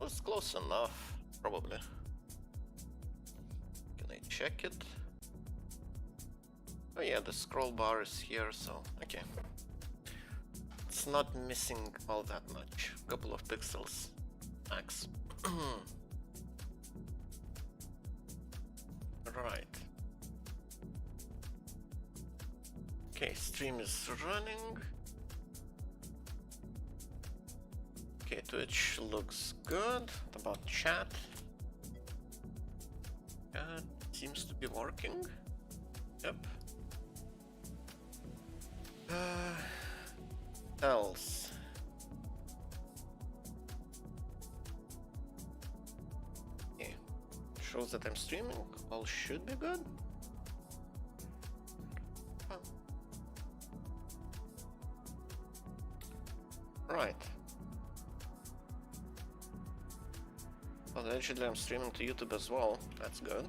was close enough, probably. Can I check it? Oh yeah, the scroll bar is here, so okay. It's not missing all that much. A couple of pixels max. Right. Okay, stream is running. Okay, Twitch looks good. What about chat? Chat seems to be working. Yep. Else. Okay. Shows that I'm streaming. All should be good. Oh. Right. Well, actually I'm streaming to YouTube as well. That's good.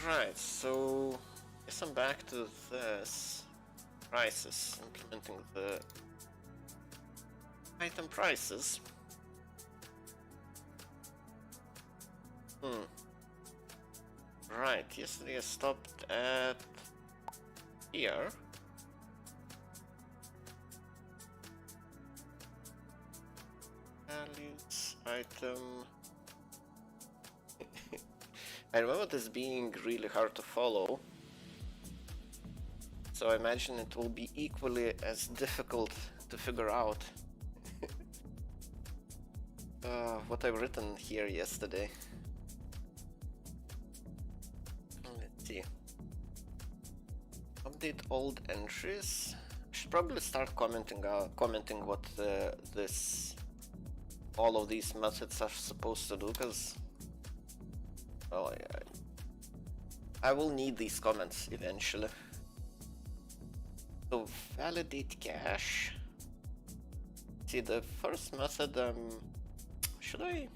Right, so I guess I'm back to this prices, implementing the item prices. Right, yesterday I stopped at here. Values, item. I remember this being really hard to follow, so I imagine it will be equally as difficult to figure out what I've written here yesterday. Let's see. Update old entries. I should probably start commenting what all of these methods are supposed to do, because well, I will need these comments eventually. So validate cache. See, the first method, should I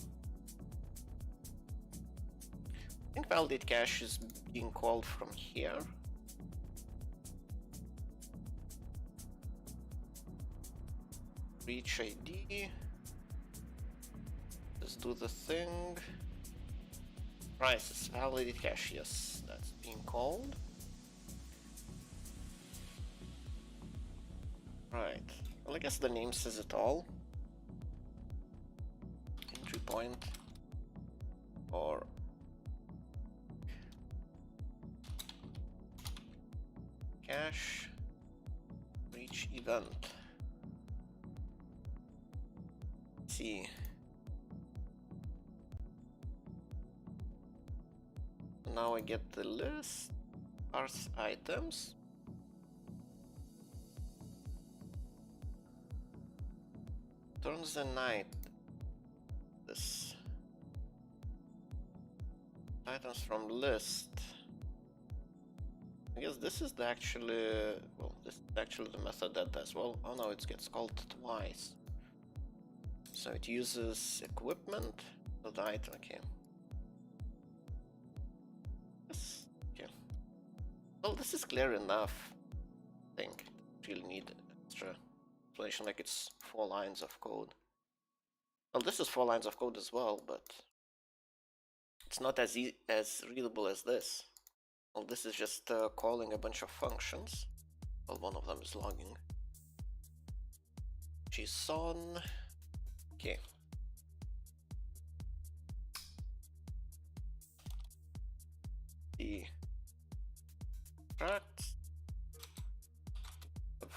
think validate cache is being called from here. Reach ID. Let's do the thing. Prices, validate cache, yes, that's being called. Right, well, I guess the name says it all. Entry point or cache reach event. Let's see. Now I get the list, parse items. Turns the night. This items from list. I guess this is the actually, well, this is actually the method that does, well, oh no, it gets called twice. So it uses equipment for the item, okay. Okay. Well, this is clear enough. I think really need extra explanation, like it's 4 lines of code. Well, this is 4 lines of code as well, but it's not as readable as this. Well, this is just calling a bunch of functions. Well, one of them is logging. JSON. Okay. The extract of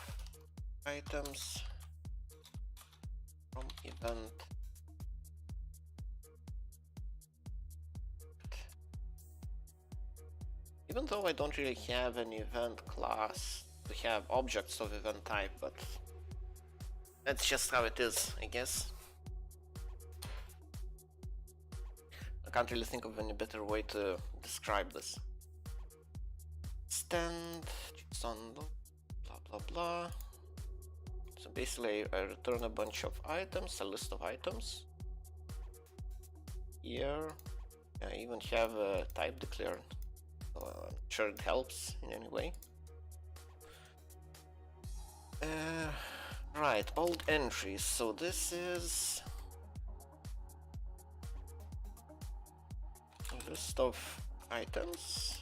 items from event. Even though I don't really have an event class to have objects of event type, but that's just how it is, I guess. I can't really think of any better way to describe this. Stand, JSON, blah blah blah. So basically I return a bunch of items, a list of items. Here I even have a type declared. So I'm sure it helps in any way. Right, old entries. So this is a list of items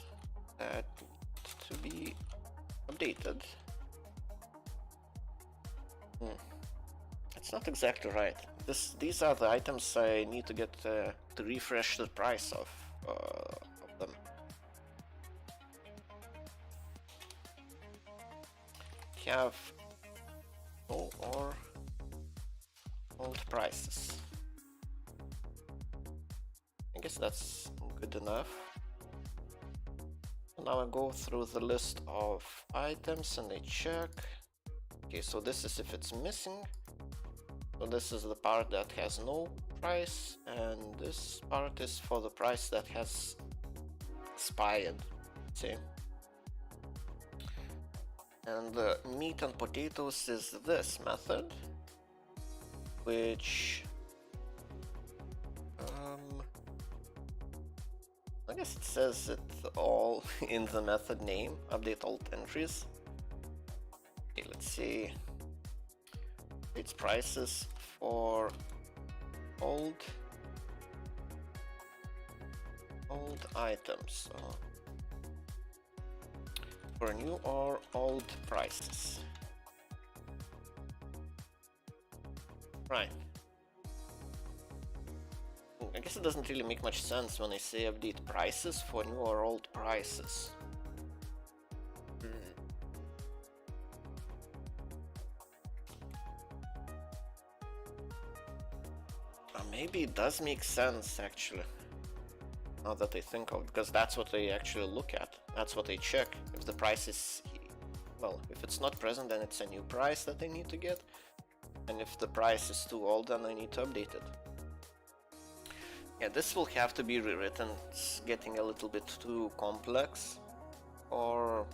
that need to be updated. It's not exactly right. These are the items I need to get to refresh the price of them. Have no or old prices. I guess that's good enough. Now I go through the list of items and I check. Okay, so this is if it's missing. So this is the part that has no price, and this part is for the price that has expired. See? And the meat and potatoes is this method, which I guess it says it all in the method name, update alt entries. Okay, let's see. Its prices for old items. For new or old prices. Right. I guess it doesn't really make much sense when I say update prices for new or old prices. Maybe it does make sense actually. Now that I think of it, because that's what I actually look at. That's what I check. If the price is, well, if it's not present, then it's a new price that I need to get. And if the price is too old, then I need to update it. Yeah, this will have to be rewritten. It's getting a little bit too complex. Or,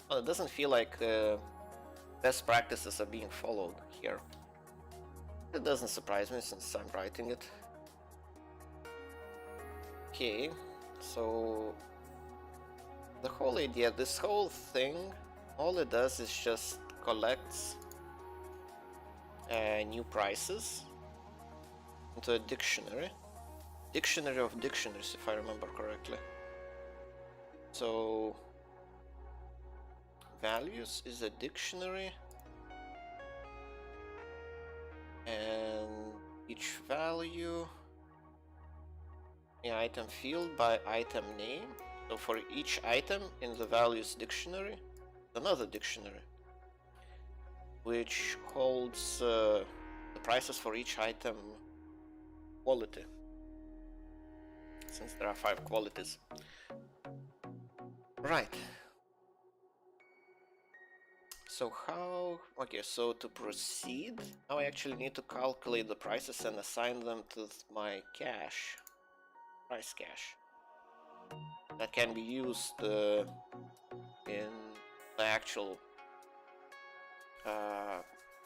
well, it doesn't feel like best practices are being followed here. It doesn't surprise me since I'm writing it. Okay, so the whole idea, this whole thing, all it does is just collects new prices into a dictionary of dictionaries, if I remember correctly. So values is a dictionary, and each value, the item field by item name. So for each item in the values dictionary, another dictionary, which holds the prices for each item quality, since there are 5 qualities. Right. So how, okay, so to proceed, now I actually need to calculate the prices and assign them to my cache, price cache. That can be used in the actual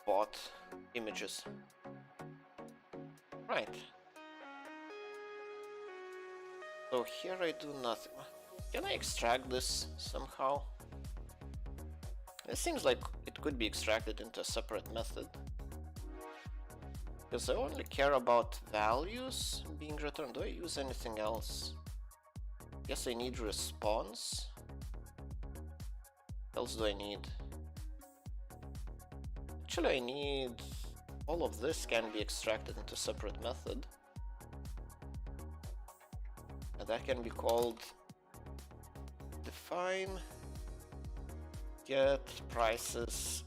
bot images. Right. So here I do nothing. Can I extract this somehow? It seems like it could be extracted into a separate method. Because I only care about values being returned. Do I use anything else? Guess I need response. What else do I need? Actually, I need all of this can be extracted into a separate method. And that can be called define get prices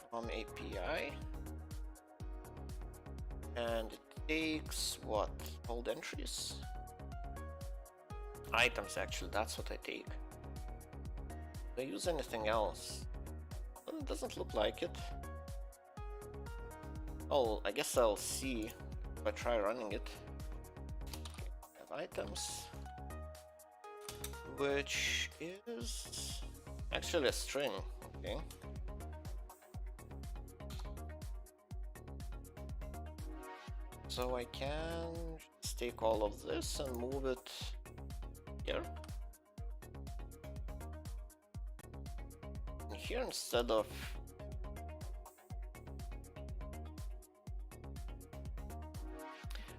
from API. And it takes what? Old entries? Items, actually, that's what I take. Do I use anything else? Well, it doesn't look like it. Oh, I guess I'll see if I try running it. Have items, which is actually a string. Okay. So I can just take all of this and move it here. here instead of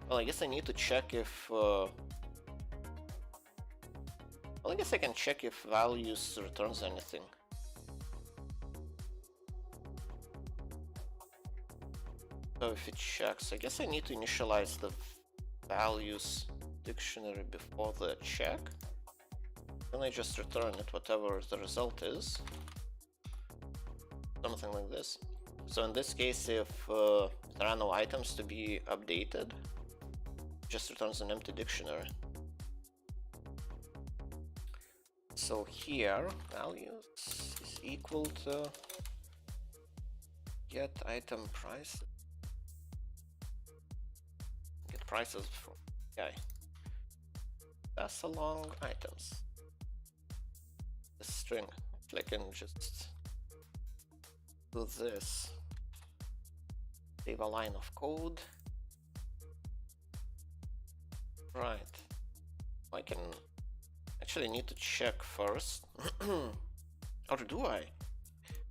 well, I guess I need to check if well, I guess I can check if values returns anything. So if it checks, I guess I need to initialize the values dictionary before the check. Then I just return it, whatever the result is. Something like this. So in this case, if there are no items to be updated, it just returns an empty dictionary. So here, values is equal to get item price. Get prices from guy. Pass along items. The string. I can just do this. Save a line of code. Right. I can actually need to check first. Or do I?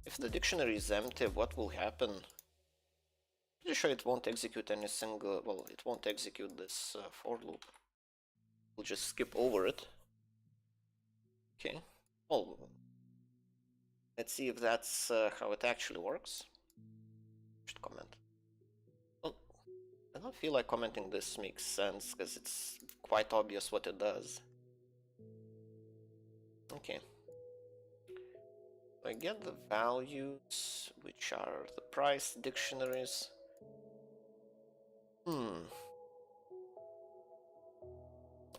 If the dictionary is empty, what will happen? Pretty sure it won't execute any single, well, it won't execute this for loop. We'll just skip over it. Okay. Well, let's see if that's how it actually works. Should comment. Well, I don't feel like commenting this makes sense because it's quite obvious what it does. Okay. I get the values, which are the price dictionaries. I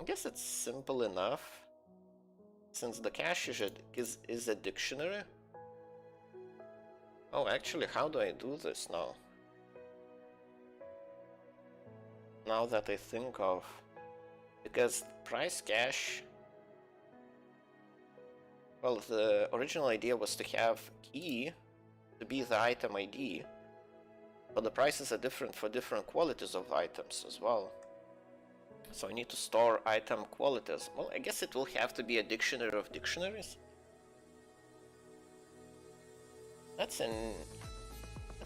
guess it's simple enough. Since the cache is a dictionary. Oh, actually, how do I do this now? Now that I think of, because price cache, well, the original idea was to have key to be the item ID, but the prices are different for different qualities of items as well. So I need to store item qualities. Well, I guess it will have to be a dictionary of dictionaries. That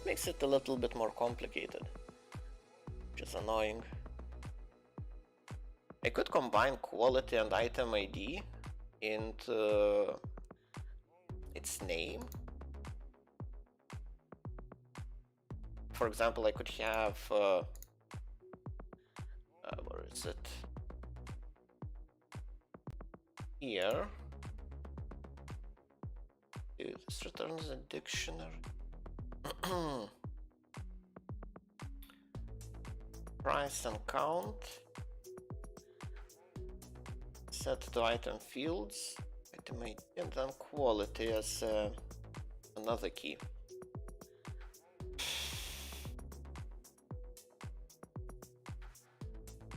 makes it a little bit more complicated, which is annoying. I could combine quality and item ID into its name. For example, I could have where is it? Here. This returns a dictionary. Price and count. Set to item fields. Item ID, and then quality as another key.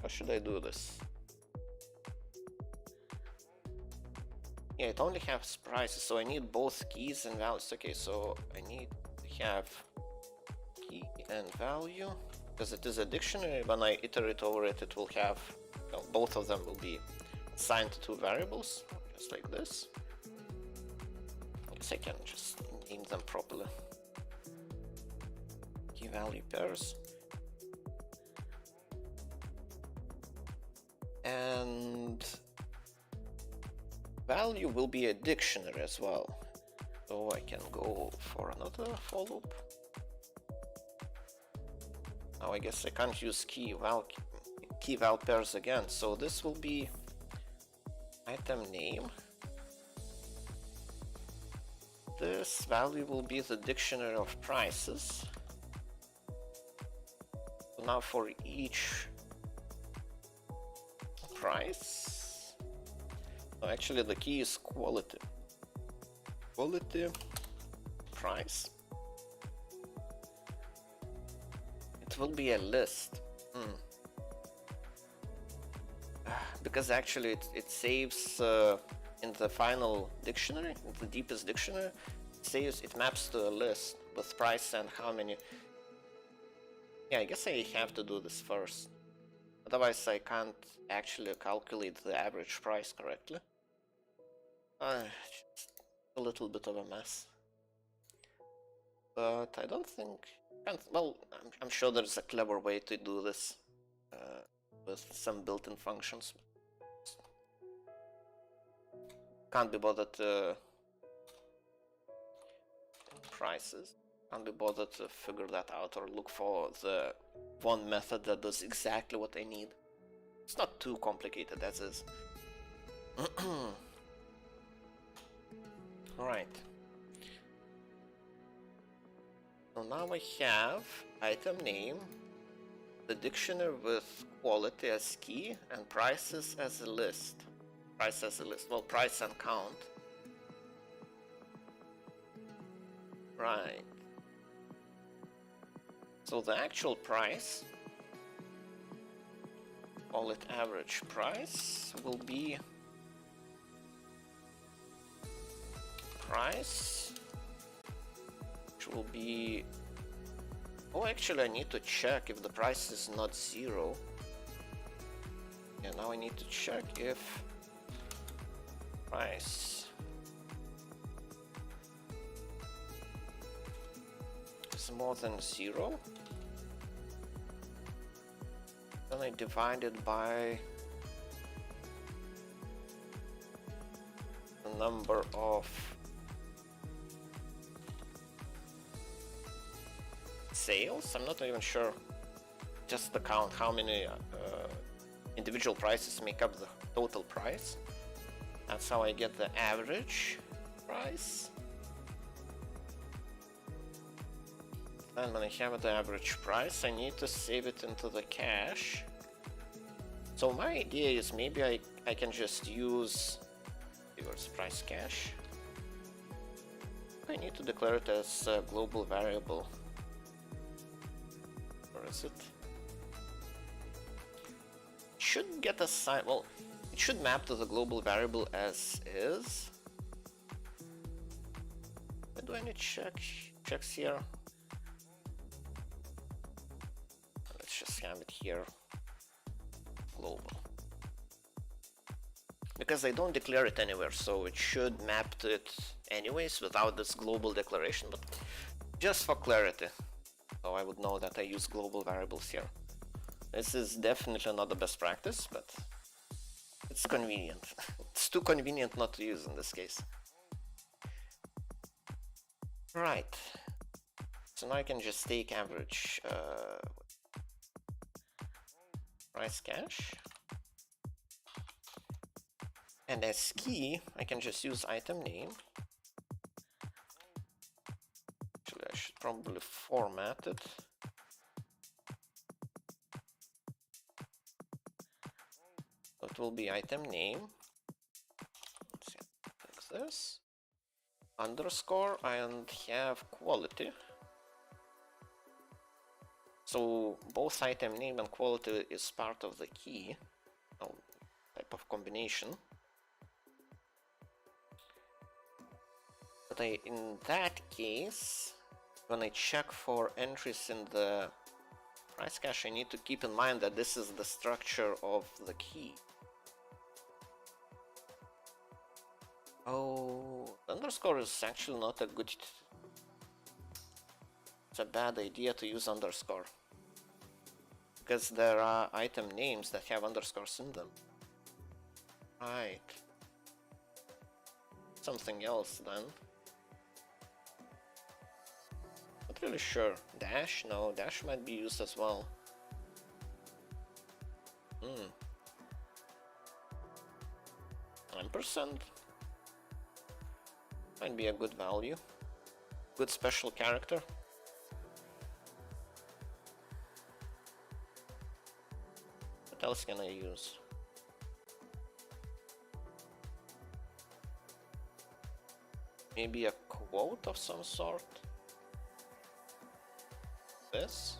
How should I do this? Yeah, it only has prices, so I need both keys and values. Okay, so I need to have key and value, because it is a dictionary. When I iterate over it, it will have, well, both of them will be assigned to two variables, just like this. I guess I can just name them properly. Key value pairs. And value will be a dictionary as well. So I can go for another for loop. Now I guess I can't use key val pairs again. So this will be item name. This value will be the dictionary of prices. So now for each price. So actually the key is quality. Quality price. It will be a list. Because actually it saves in the final dictionary, in the deepest dictionary, it maps to a list with price and how many. Yeah, I guess I have to do this first. Otherwise, I can't actually calculate the average price correctly. Just a little bit of a mess. but I don't think. Well, I'm sure there's a clever way to do this with some built-in functions. Can't be bothered to prices. Can't be bothered to figure that out or look for the one method that does exactly what I need. It's not too complicated as is. Alright. So now I have item name, the dictionary with quality as key, and prices as a list. Price as a list. Well, price and count. Right. So the actual price, call it average price, will be price, which will be, oh, actually I need to check if the price is not 0. Yeah, now I need to check if price is more than 0. Then I divide it by the number of sales. I'm not even sure, just the count, how many individual prices make up the total price. That's how I get the average price. Then when I have the average price, I need to save it into the cache. So my idea is maybe I can just use reverse price cache. I need to declare it as a global variable. Where is it? It should get assigned, well, it should map to the global variable as is. But do I need checks here? Let's just have it here, global. Because I don't declare it anywhere, so it should map to it anyways without this global declaration, but just for clarity, so I would know that I use global variables here. This is definitely not the best practice, but it's convenient. It's too convenient not to use in this case. Right. So now I can just take average price cache. And as key, I can just use item name. Actually, I should probably format it. So it will be item name. Let's see, like this. Underscore and have quality. So both item name and quality is part of the key, type of combination. But in that case, when I check for entries in the price cache, I need to keep in mind that this is the structure of the key. Oh, underscore is actually not a good... It's a bad idea to use underscore, because there are item names that have underscores in them. Right. Something else then. Not really sure. Dash? No, dash might be used as well. 9%. Might be a good value. Good special character. What else can I use? Maybe a quote of some sort. This.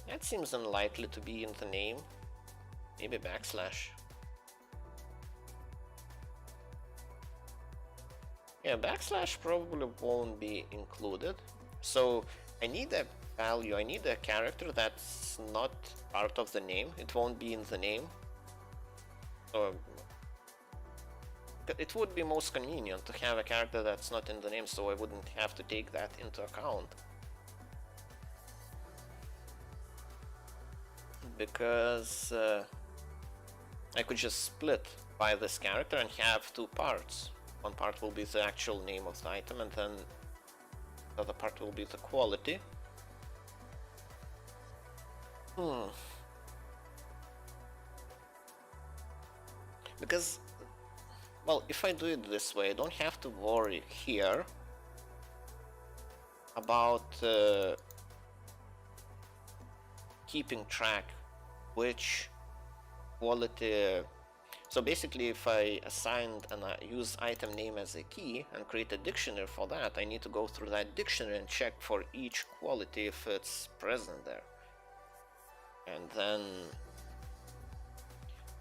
That seems unlikely to be in the name. Maybe backslash. Yeah, backslash probably won't be included. So I need a value, I need a character that's not part of the name. It won't be in the name. So it would be most convenient to have a character that's not in the name, so I wouldn't have to take that into account. Because I could just split by this character and have two parts. One part will be the actual name of the item, and then the other part will be the quality. Because, well, if I do it this way, I don't have to worry here about keeping track which quality. So basically, if I assigned and I use item name as a key and create a dictionary for that, I need to go through that dictionary and check for each quality if it's present there. And then,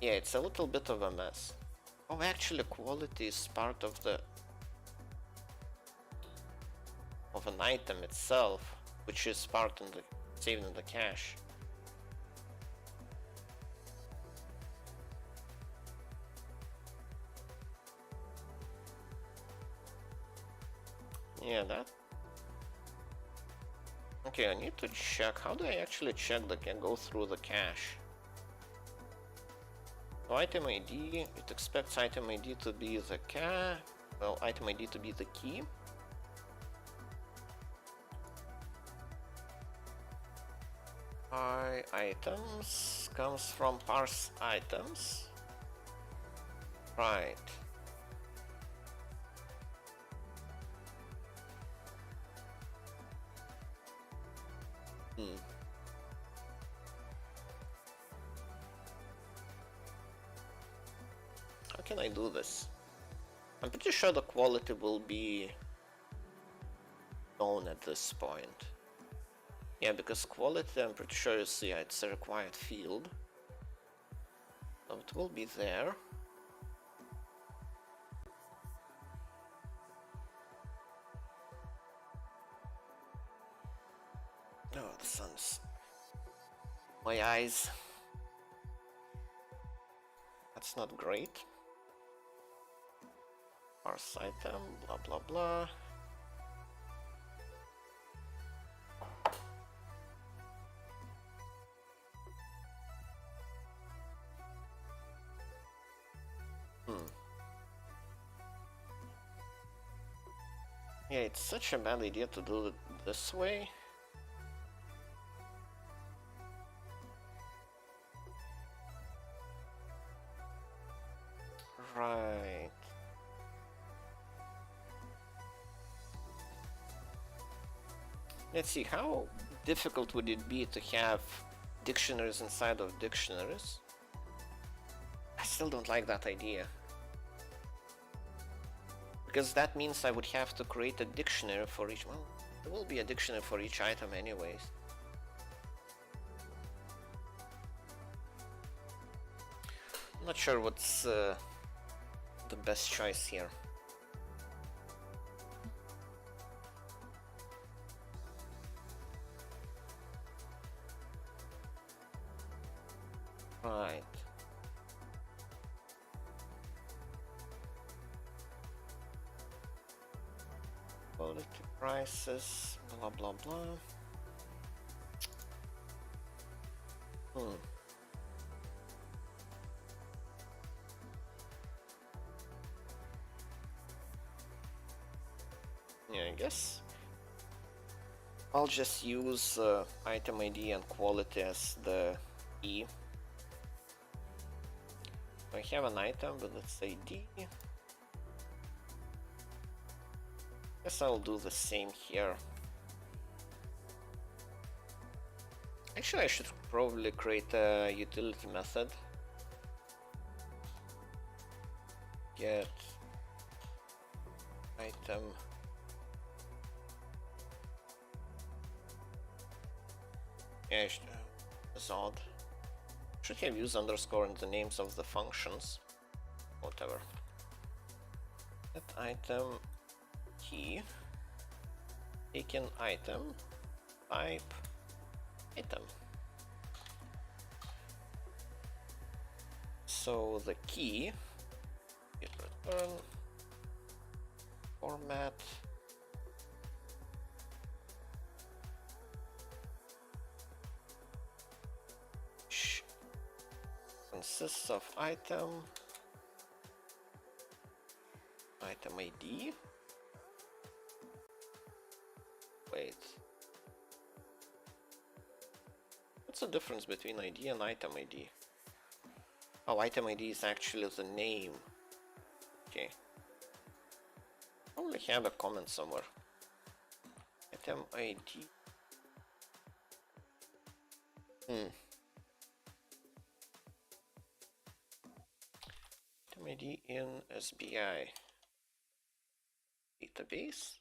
yeah, it's a little bit of a mess. Oh, actually, quality is part of an item itself, which is part in the saved in the cache. Yeah, that. Okay, I need to check. How do I actually check the go through the cache? So item ID, it expects item ID to be the item ID to be the key. Items comes from parse items. Right. How can I do this? I'm pretty sure the quality will be known at this point. Yeah, because quality, I'm pretty sure it's a required field. So it will be there. Oh, the sun's... my eyes. That's not great. Parse item, blah blah blah. Yeah, it's such a bad idea to do it this way. Right. Let's see, how difficult would it be to have dictionaries inside of dictionaries? I still don't like that idea. Because that means I would have to create a dictionary for each... well, there will be a dictionary for each item anyways. I'm not sure what's the best choice here. Right. Quality prices, blah blah blah. Yeah, I guess I'll just use item ID and quality as the key. I have an item with its ID. Guess I'll do the same here. Actually, I should probably create a utility method. Get item yeah, it's odd. Should have used underscore in the names of the functions. Whatever. Get item key. Taken item. Type item. So the key return format consists of item ID. Wait. What's the difference between ID and item ID? Oh, item ID is actually the name. Okay. Probably have a comment somewhere. Item ID. Item ID in SBI database.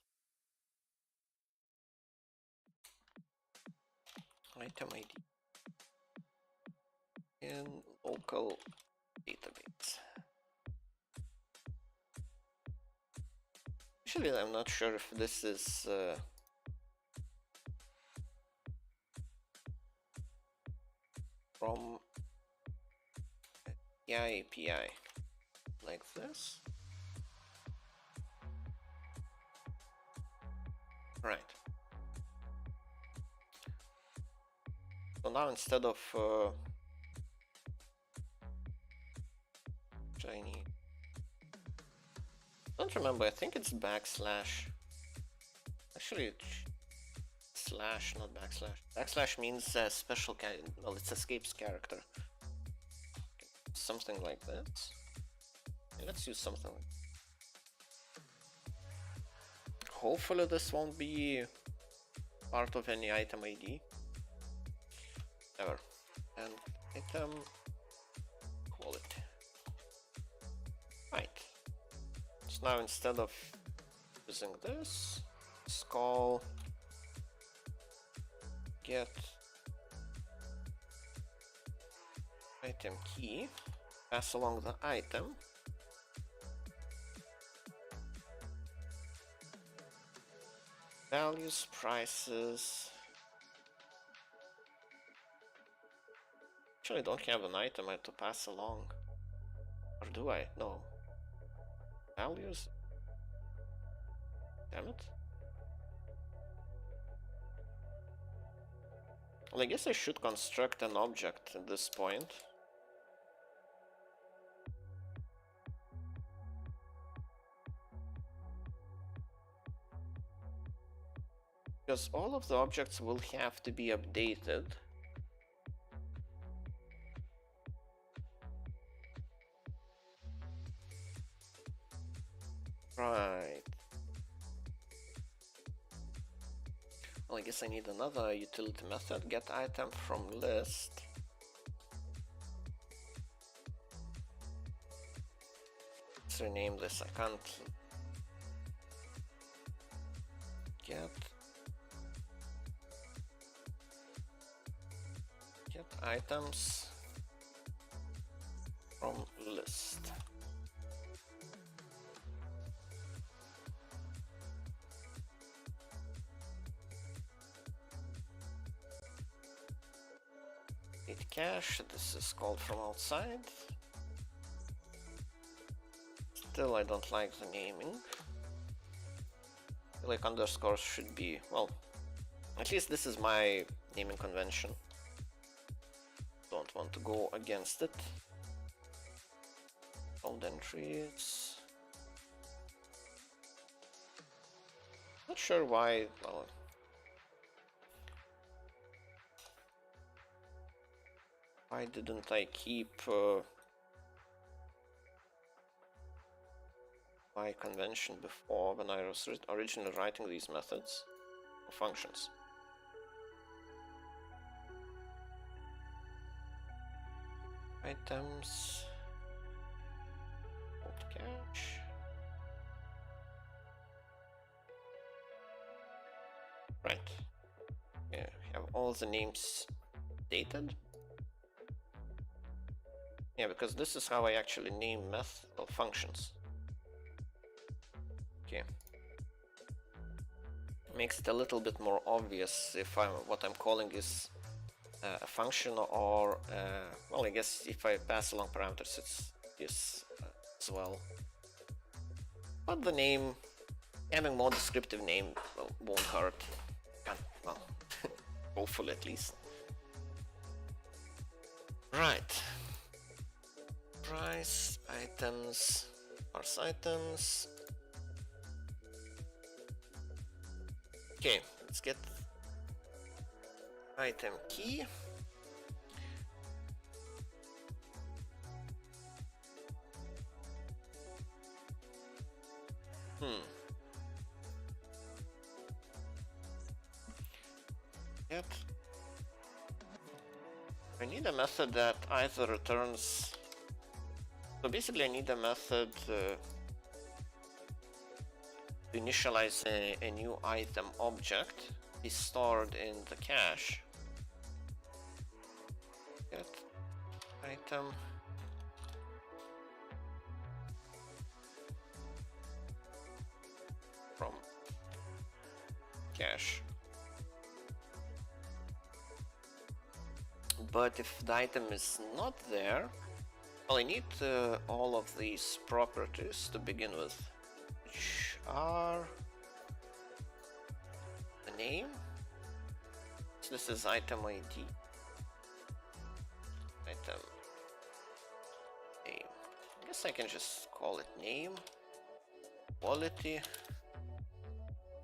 Item ID in local database. Actually, I'm not sure if this is from the API like this. Right. So now instead of Chinese, I don't remember. I think it's backslash. Actually, it's slash, not backslash. Backslash means special. Well, it's escapes character. Something like this. Okay, let's use something. Hopefully, this won't be part of any item ID. Ever. And item quality. Right. So now instead of using this, let's call get item key, pass along the item, values, prices. Actually, I don't have an item I have to pass along. Or do I? No. Values? Damn it. Well, I guess I should construct an object at this point. Because all of the objects will have to be updated. Right. Well, I guess I need another utility method. Get item from list. Let's rename this. I can't get items from list. Cache, this is called from outside. Still, I don't like the naming. I feel like underscores should be, well, at least this is my naming convention. Don't want to go against it. Found entries. Not sure why, well, why didn't I keep my convention before when I was originally writing these methods or functions? Items, old cache. Right. Yeah, have all the names dated. Yeah, because this is how I actually name functions. Okay. Makes it a little bit more obvious if what I'm calling is a function or, well, I guess if I pass along parameters, it's this as well. but the name, having more descriptive name, won't hurt. Well, hopefully at least. Right. Price, items, parse items. Okay, let's get item key. Yep. I need a method that either returns. So basically, I need a method to initialize a new item object is stored in the cache. Get item from cache. But if the item is not there, well, I need all of these properties to begin with, which are the name. So this is item ID. Item name. I guess I can just call it name. Quality.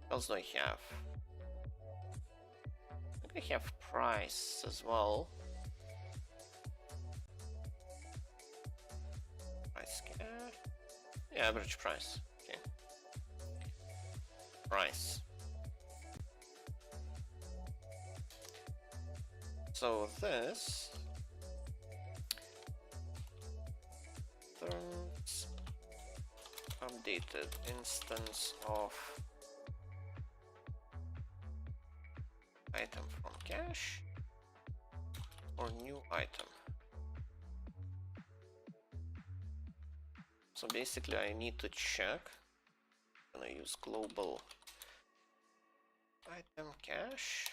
What else do I have? I think I have price as well. Price cache. Yeah, average price. Okay. Price. So this turns updated instance of item from cache or new item. So basically I need to check. I'm gonna use global item cache.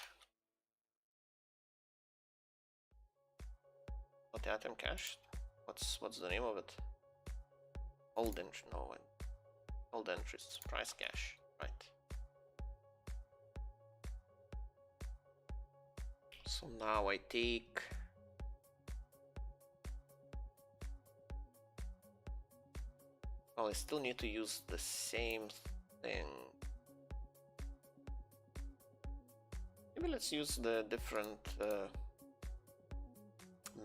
What the item cache? What's the name of it? Old entry, no one. Old entries, price cache, right. So now I take well, I still need to use the same thing. Maybe let's use the different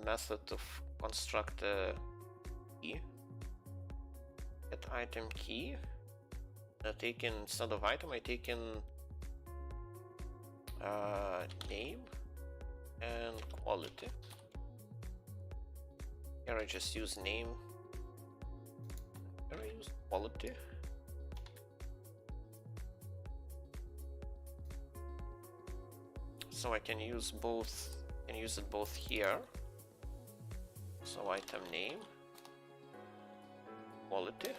method to construct a key. Get item key. I take in, instead of item, I take in name and quality. Here I just use name. Here I use quality. So I can use both. I can use it both here. So item name, quality.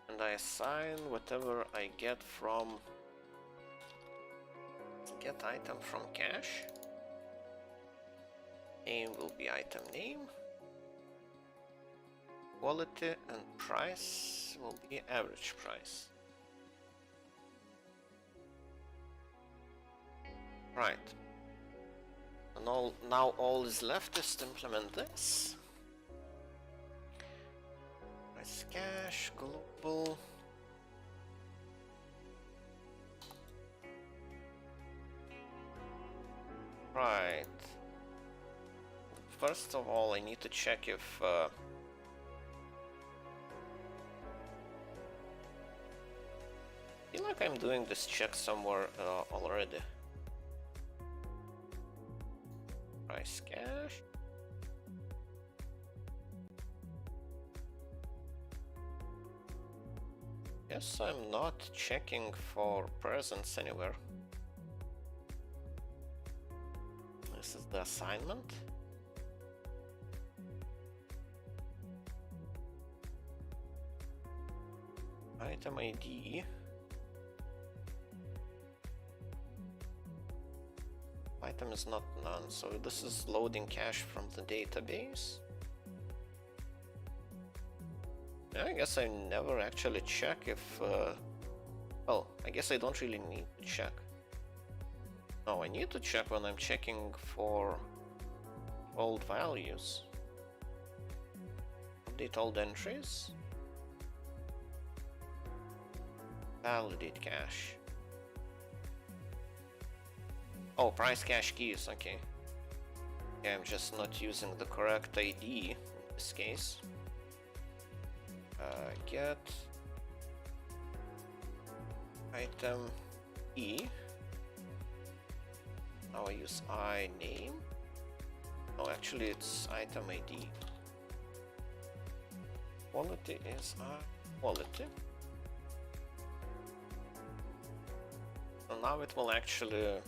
And I assign whatever I get from get item from cache. Name will be item name. Quality and price will be average price. Right. And now all is left is to implement this. Price cache, global. Right. First of all, I need to check if I feel like I'm doing this check somewhere already. Price cache. Yes, I'm not checking for presence anywhere. This is the assignment. Item ID. Item is not none, so this is loading cache from the database. I guess I never actually check if, well, I guess I don't really need to check. No, I need to check when I'm checking for old values. Update old entries. Validate cache. Oh, price cache keys, okay. Yeah, I'm just not using the correct ID in this case. Get item E. Now I use I name. Oh, actually it's item ID. Quality is quality. So now it will actually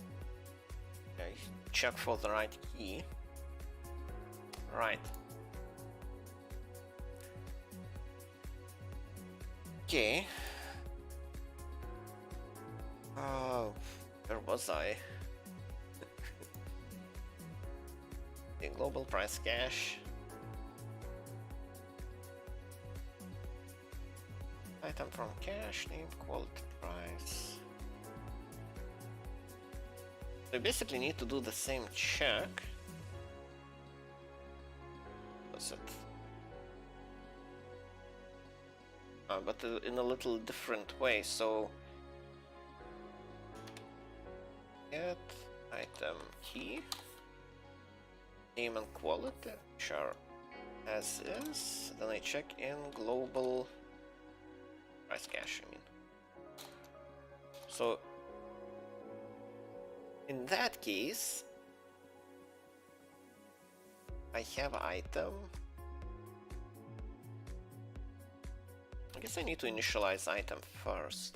check for the right key. Right. Okay. Where was I? The global price cache. Item from cache, name, quality, price. We basically need to do the same check. What's it? But in a little different way. So get item key, name and quality, sure, as is. Then I check in global price cache. I mean, so in that case, I have item. I guess I need to initialize item first.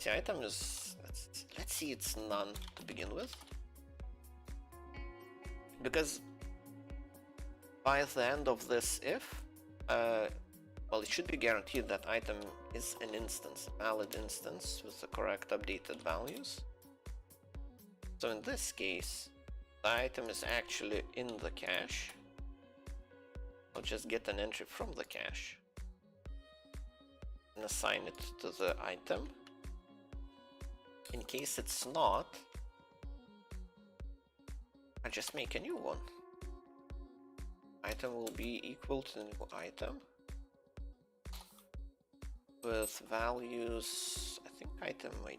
The item is, let's see, it's none to begin with. Because by the end of this if, well, it should be guaranteed that item is an instance, a valid instance with the correct updated values. So in this case, the item is actually in the cache. I'll just get an entry from the cache and assign it to the item. In case it's not, I'll just make a new one. Item will be equal to the new item with values, I think item ID.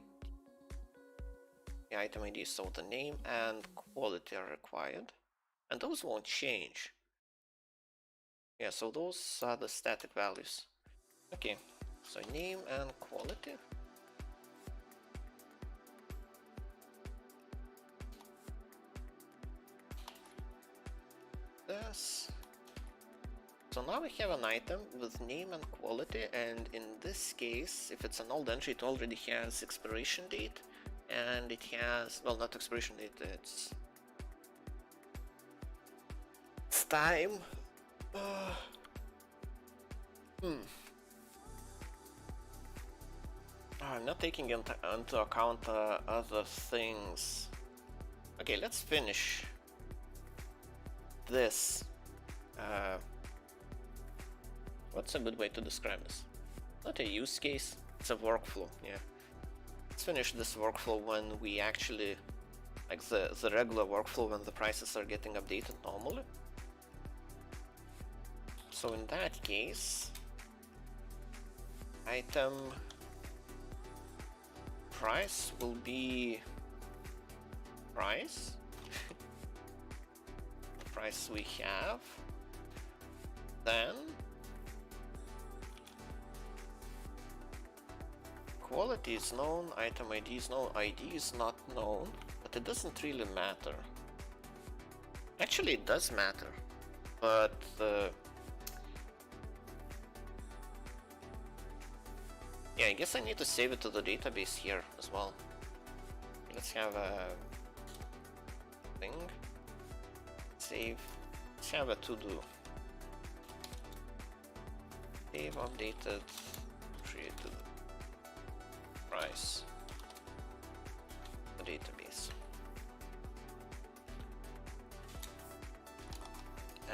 The item ID, so the name and quality are required, and those won't change. Yeah, so those are the static values. Okay, so name and quality. This. So now we have an item with name and quality, and in this case, if it's an old entry, it already has expiration date, and it has, well, not expiration date, it's time. I'm not taking into account other things. Okay, let's finish this. What's a good way to describe this? Not a use case, it's a workflow, yeah. Let's finish this workflow when we actually, like the regular workflow when the prices are getting updated normally. So in that case, item price will be price, the price we have, then quality is known, item ID is known, ID is not known, but it doesn't really matter. Actually, it does matter, but yeah, I guess I need to save it to the database here as well. Let's have a thing. Save. Let's have a to-do. Save updated, created price. The database.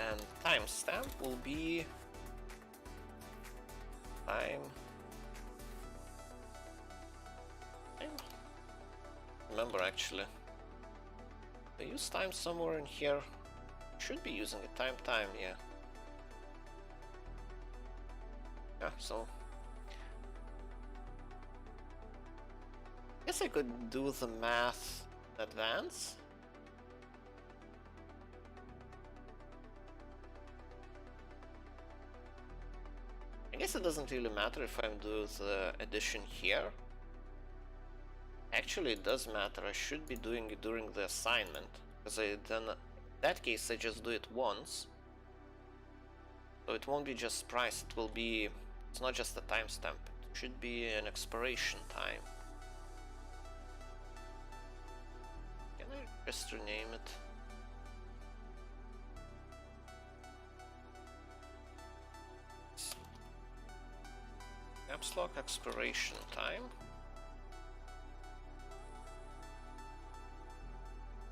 And timestamp will be time. Remember actually. I use time somewhere in here. Should be using a time, yeah. Yeah, so guess I could do the math in advance. I guess it doesn't really matter if I'm doing the addition here. Actually, it does matter. I should be doing it during the assignment, because then in that case I just do it once. So it won't be just price. It will be. It's not just a timestamp. It should be an expiration time. Can I just rename it? Caps lock expiration time.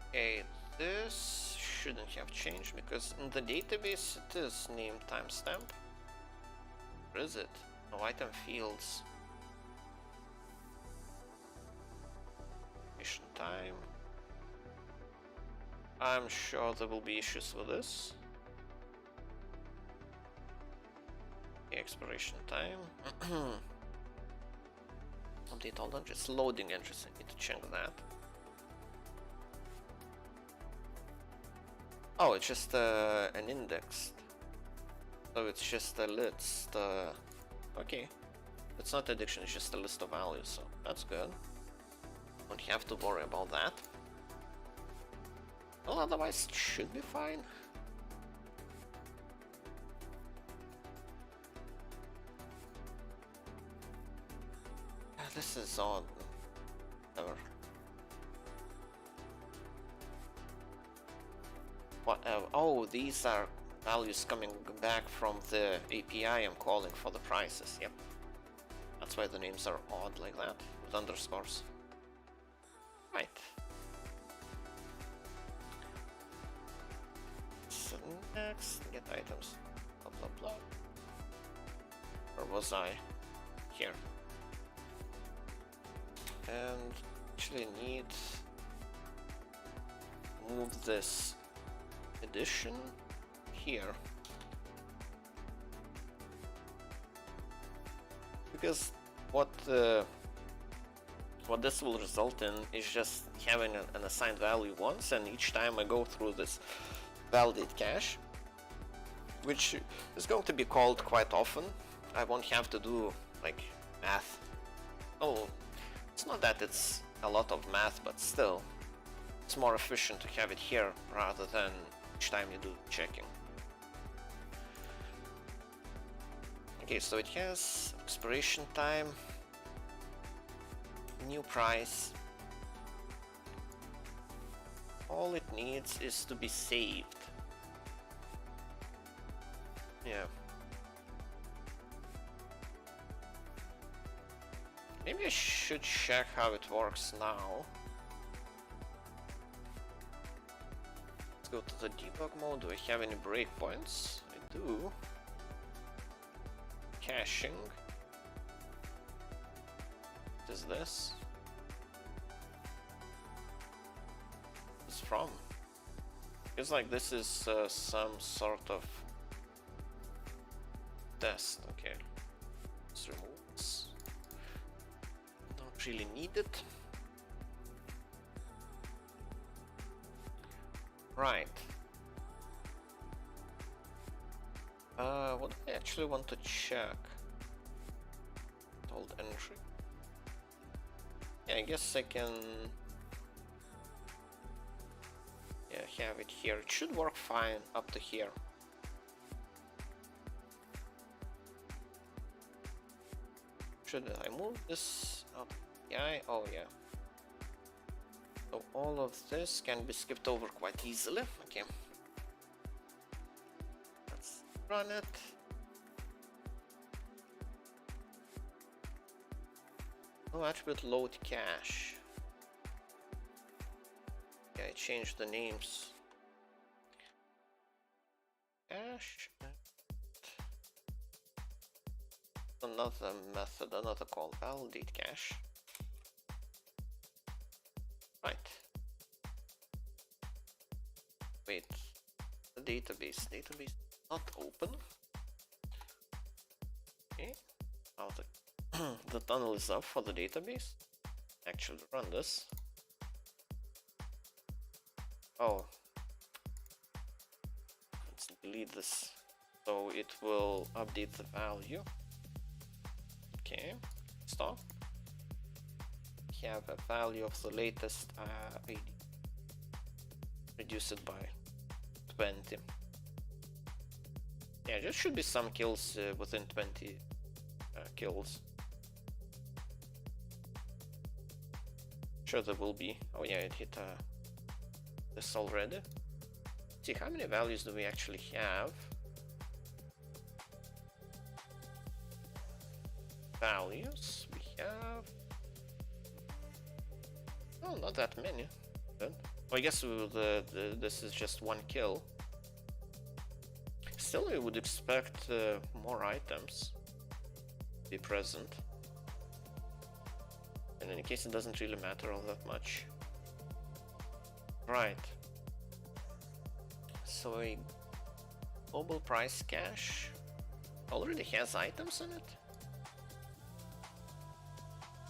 Okay, this shouldn't have changed because in the database it is named timestamp. Where is it? No, item fields. Expiration time. I'm sure there will be issues with this. Expiration time. Update all entries. Loading entries. I need to check that. Oh, it's just an indexed. So it's just a list. Okay. It's not addiction, it's just a list of values, so that's good. Don't have to worry about that. Well, otherwise it should be fine. This is odd. Never. Whatever. Oh, these are values coming back from the API I'm calling for the prices. Yep. That's why the names are odd like that, with underscores. Right. So next, get items. Blah blah blah. Or was I? Here. And actually need move this addition here, because what this will result in is just having an assigned value once, and each time I go through this validate cache, which is going to be called quite often, I won't have to do like math. Oh, it's not that it's a lot of math, but still it's more efficient to have it here rather than each time you do checking. Okay, so it has expiration time, new price. All it needs is to be saved. Yeah. Maybe I should check how it works now. Let's go to the debug mode. Do I have any breakpoints? I do. Caching. What is this? What's from? Feels like this is some sort of test. Okay. Let's remove this. Don't really need it. Right. What do I actually want to check? Old entry. Yeah, I guess I can. Yeah, have it here. It should work fine up to here. Should I move this up? Yeah. Oh yeah. So all of this can be skipped over quite easily. Okay. Let's run it. No attribute load cache. Yeah, I changed the names. Cache. Another method, another call, validate cache. Right. Wait, the database not open. Okay, now the tunnel is up for the database. Actually run this. Oh, let's delete this. So it will update the value. Okay, stop. We have a value of the latest ID. Reduce it by 20. Yeah, there should be some kills within 20 kills. Sure there will be. Oh yeah, it hit this already. Let's see, how many values do we actually have? Values, we have... Oh, not that many. Good. Well, I guess this is just one kill. Still, we would expect more items to be present. In any case, it doesn't really matter all that much. Right. So a global price cache already has items in it.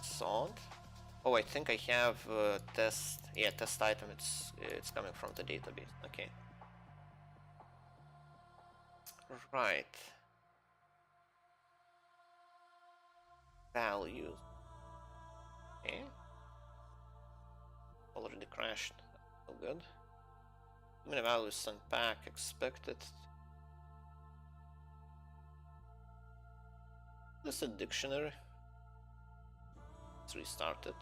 Sound. Oh, I think I have test. Yeah, test item. It's coming from the database. Okay. Right. Values. Okay. Already crashed. So good. How many values unpack expected? This is a dictionary. Let's restart it.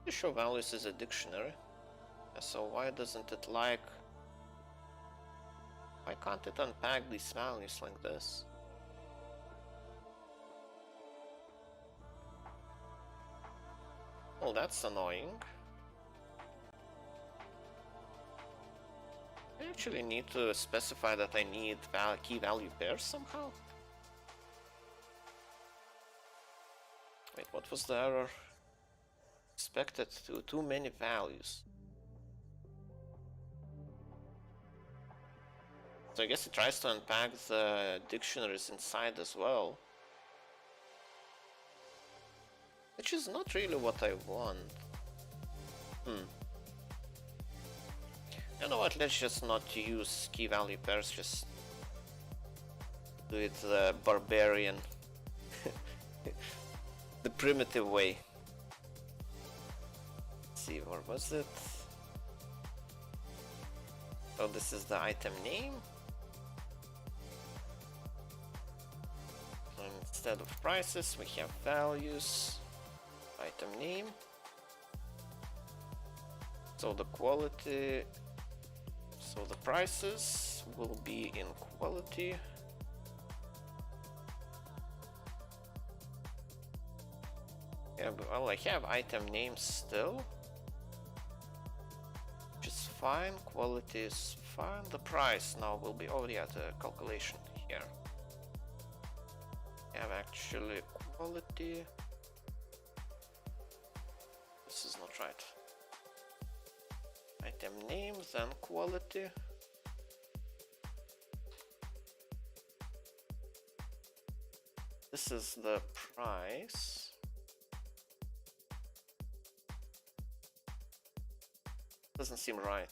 The show values is a dictionary. So why doesn't it like... Why can't it unpack these values like this? Well, that's annoying. I actually need to specify that I need key value pairs somehow. Wait, what was the error? Expected too many values. So I guess it tries to unpack the dictionaries inside as well. Which is not really what I want. You know what, let's just not use key value pairs, just do it the barbarian, the primitive way. Let's see, where was it? Oh, this is the item name. And instead of prices, we have values, item name. So the quality, so the prices will be in quality. Yeah, well, I have item names still, which is fine. Quality is fine. The price now will be, oh yeah, the calculation here. I have actually quality. This is not right. Item name, then quality. This is the price. Doesn't seem right.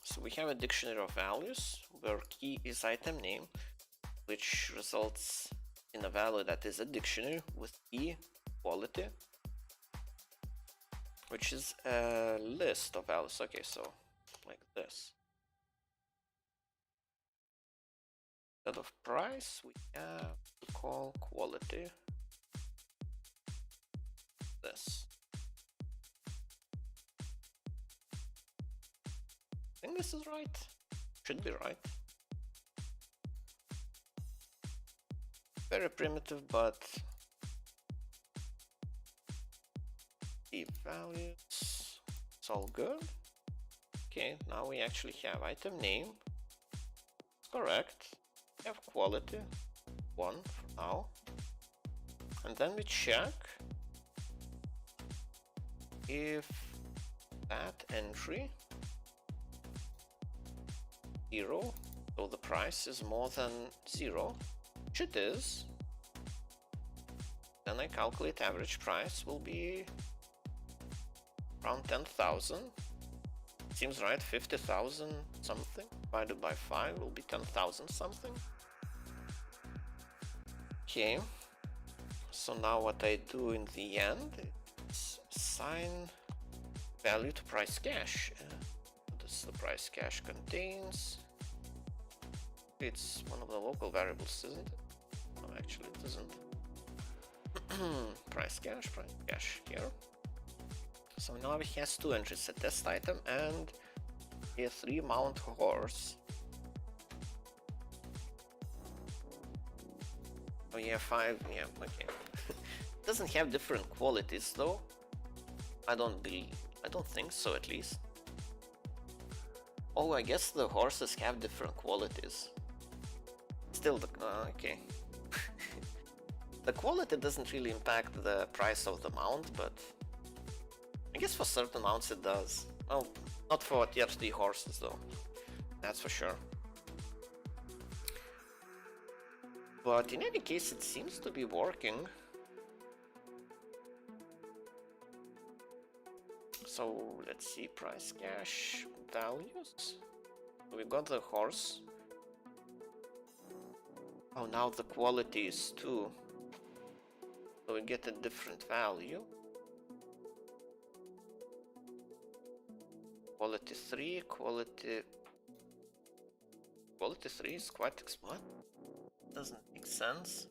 So we have a dictionary of values where key is item name, which results in a value that is a dictionary with key quality, which is a list of values. Okay, so like this. Instead of price, we have to call quality this. I think this is right. Should be right. very primitive, but the values, it's all good. Okay, now we actually have item name. It's correct. We have quality 1 for now. And then we check if that entry 0, so the price is more than 0, which it is, then I calculate average price will be around 10,000. Seems right, 50,000 something divided by 5 will be 10,000 something. Okay, so now what I do in the end is assign value to price cache. This the price cache contains. It's one of the local variables, isn't it? No, actually it isn't. price cache here. So now it has 2 entries, a test item and a 3 mount horse. Oh yeah, 5, yeah, okay. It doesn't have different qualities though. I don't think so, at least. Oh, I guess the horses have different qualities. Still, okay. The quality doesn't really impact the price of the mount, but I guess for certain mounts it does. Well, not for tier 3 horses though, that's for sure. But in any case, it seems to be working. So let's see, price cache values. We got the horse. Oh, now the quality is 2. So we get a different value. Quality 3, quality 3 is quite what? Doesn't make sense.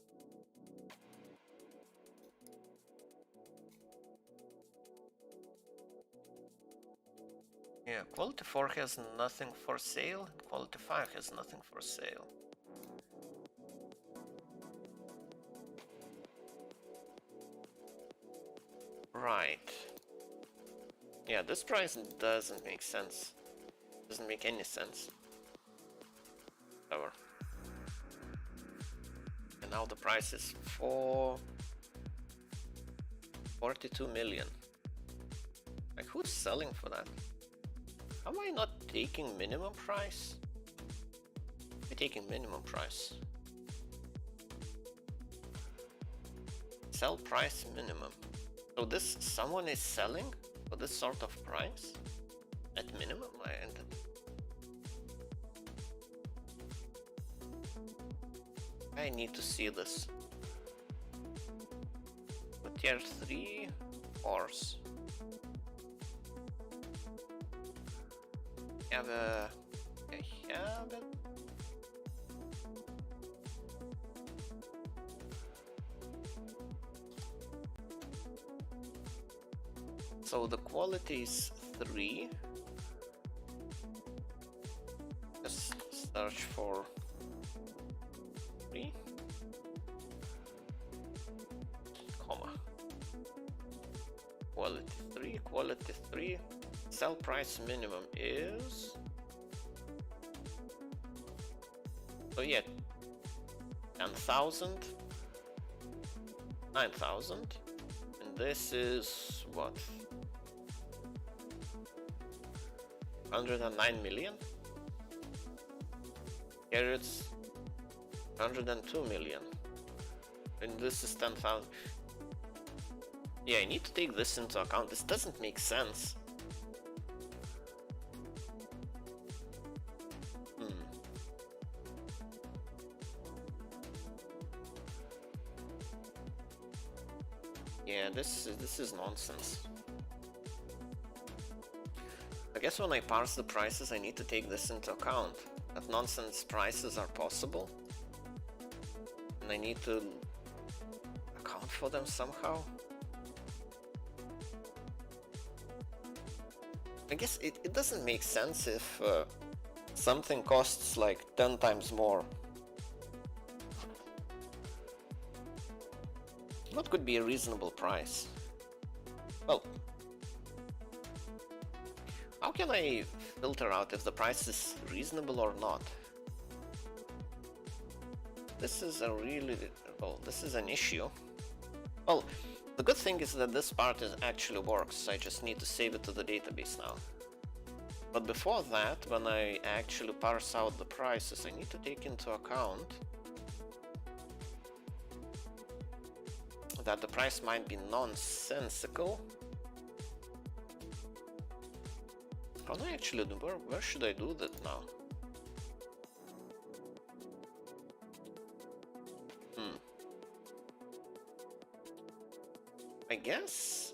Yeah, quality 4 has nothing for sale, quality 5 has nothing for sale. Right. Yeah, this price doesn't make sense. Doesn't make any sense. Ever. And now the price is for 42 million. Like, who's selling for that? Am I not taking minimum price? I'm taking minimum price. Sell price minimum. So this someone is selling for this sort of price at minimum. I need to see this. But tier 3 horse. I have it. So the quality is 3. Just search for 3, comma. Quality 3. Sell price minimum is, so yeah, 10,000, 9,000, and this is what? 109 million. Here it's 102 million, and this is 10,000. Yeah, I need to take this into account. This doesn't make sense. Yeah, this is nonsense. I guess when I parse the prices, I need to take this into account. That nonsense prices are possible, and I need to account for them somehow. I guess it doesn't make sense if something costs like 10 times more. What could be a reasonable price? Well, how can I filter out if the price is reasonable or not? This is a really, well, this is an issue. Well, the good thing is that this part actually works. I just need to save it to the database now. But before that, when I actually parse out the prices, I need to take into account that the price might be nonsensical. How do I actually do? Where should I do that now? I guess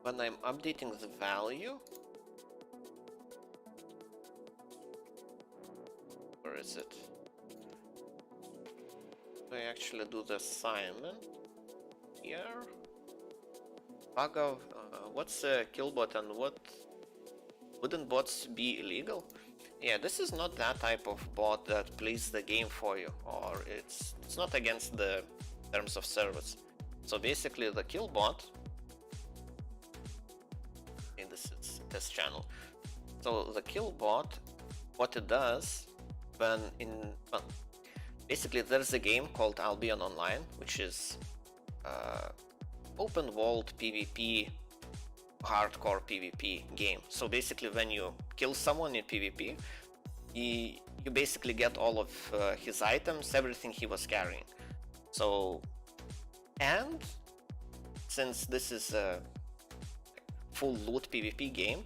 when I'm updating the value, where is it? I actually do the assignment here. Bug of what's a killbot and what wouldn't bots be illegal? Yeah, this is not that type of bot that plays the game for you, or it's not against the terms of service. So basically, the killbot, and this is test channel. So the killbot, what it does when basically there's a game called Albion Online, which is open world PvP, hardcore PvP game. So basically, when you kill someone in PvP, you basically get all of his items, everything he was carrying. So, and since this is a full loot PvP game,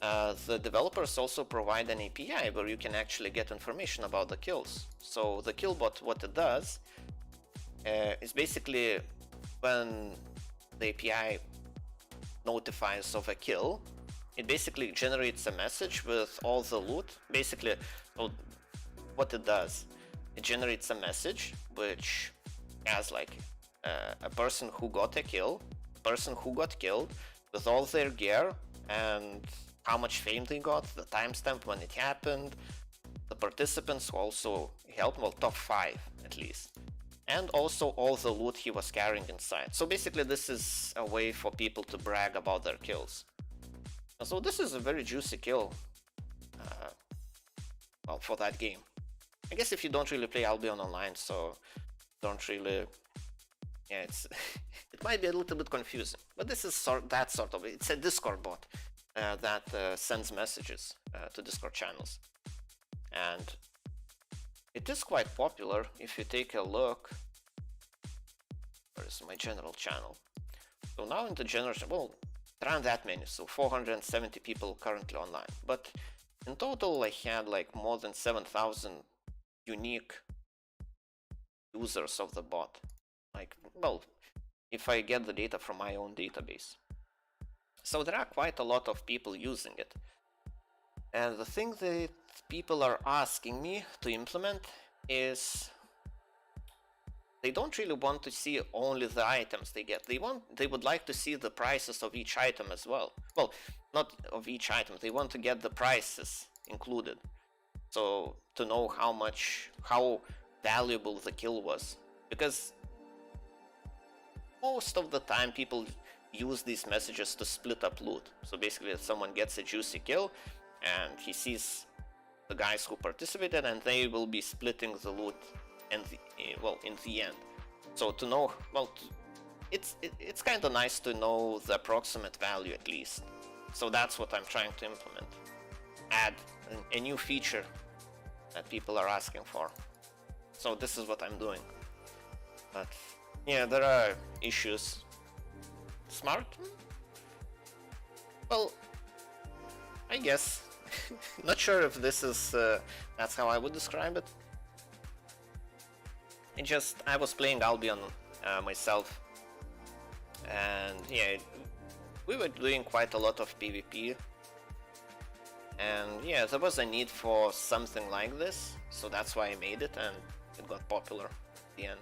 the developers also provide an API where you can actually get information about the kills. So the killbot, what it does is basically when the API notifies of a kill, it basically generates a message with all the loot. Basically, what it does, it generates a message which has like a person who got a kill, a person who got killed with all their gear and how much fame they got, the timestamp when it happened, the participants who also helped, well, top 5 at least, and also all the loot he was carrying inside. So basically this is a way for people to brag about their kills. So this is a very juicy kill, well, for that game. I guess if you don't really play Albion Online, so don't really, yeah, it's it might be a little bit confusing, but this is that sort of, it's a Discord bot that sends messages to Discord channels, and it is quite popular. If you take a look, where is my general channel? So now in the general, well, there aren't that many, so 470 people currently online, but in total I had like more than 7,000 unique users of the bot. Like, well, if I get the data from my own database. So there are quite a lot of people using it. And the thing that people are asking me to implement is they don't really want to see only the items they get. They would like to see the prices of each item as well. Well, not of each item, they want to get the prices included. So to know how valuable the kill was. Because most of the time people use these messages to split up loot. So basically if someone gets a juicy kill and he sees the guys who participated, and they will be splitting the loot in the end. So to know, well, it's kind of nice to know the approximate value at least. So that's what I'm trying to implement. Add a new feature that people are asking for. So this is what I'm doing. But yeah, there are issues. Smart? Well, I guess. Not sure if this is that's how I would describe it. I was playing Albion myself, and yeah, we were doing quite a lot of PvP, and yeah, there was a need for something like this, so that's why I made it, and it got popular at the end.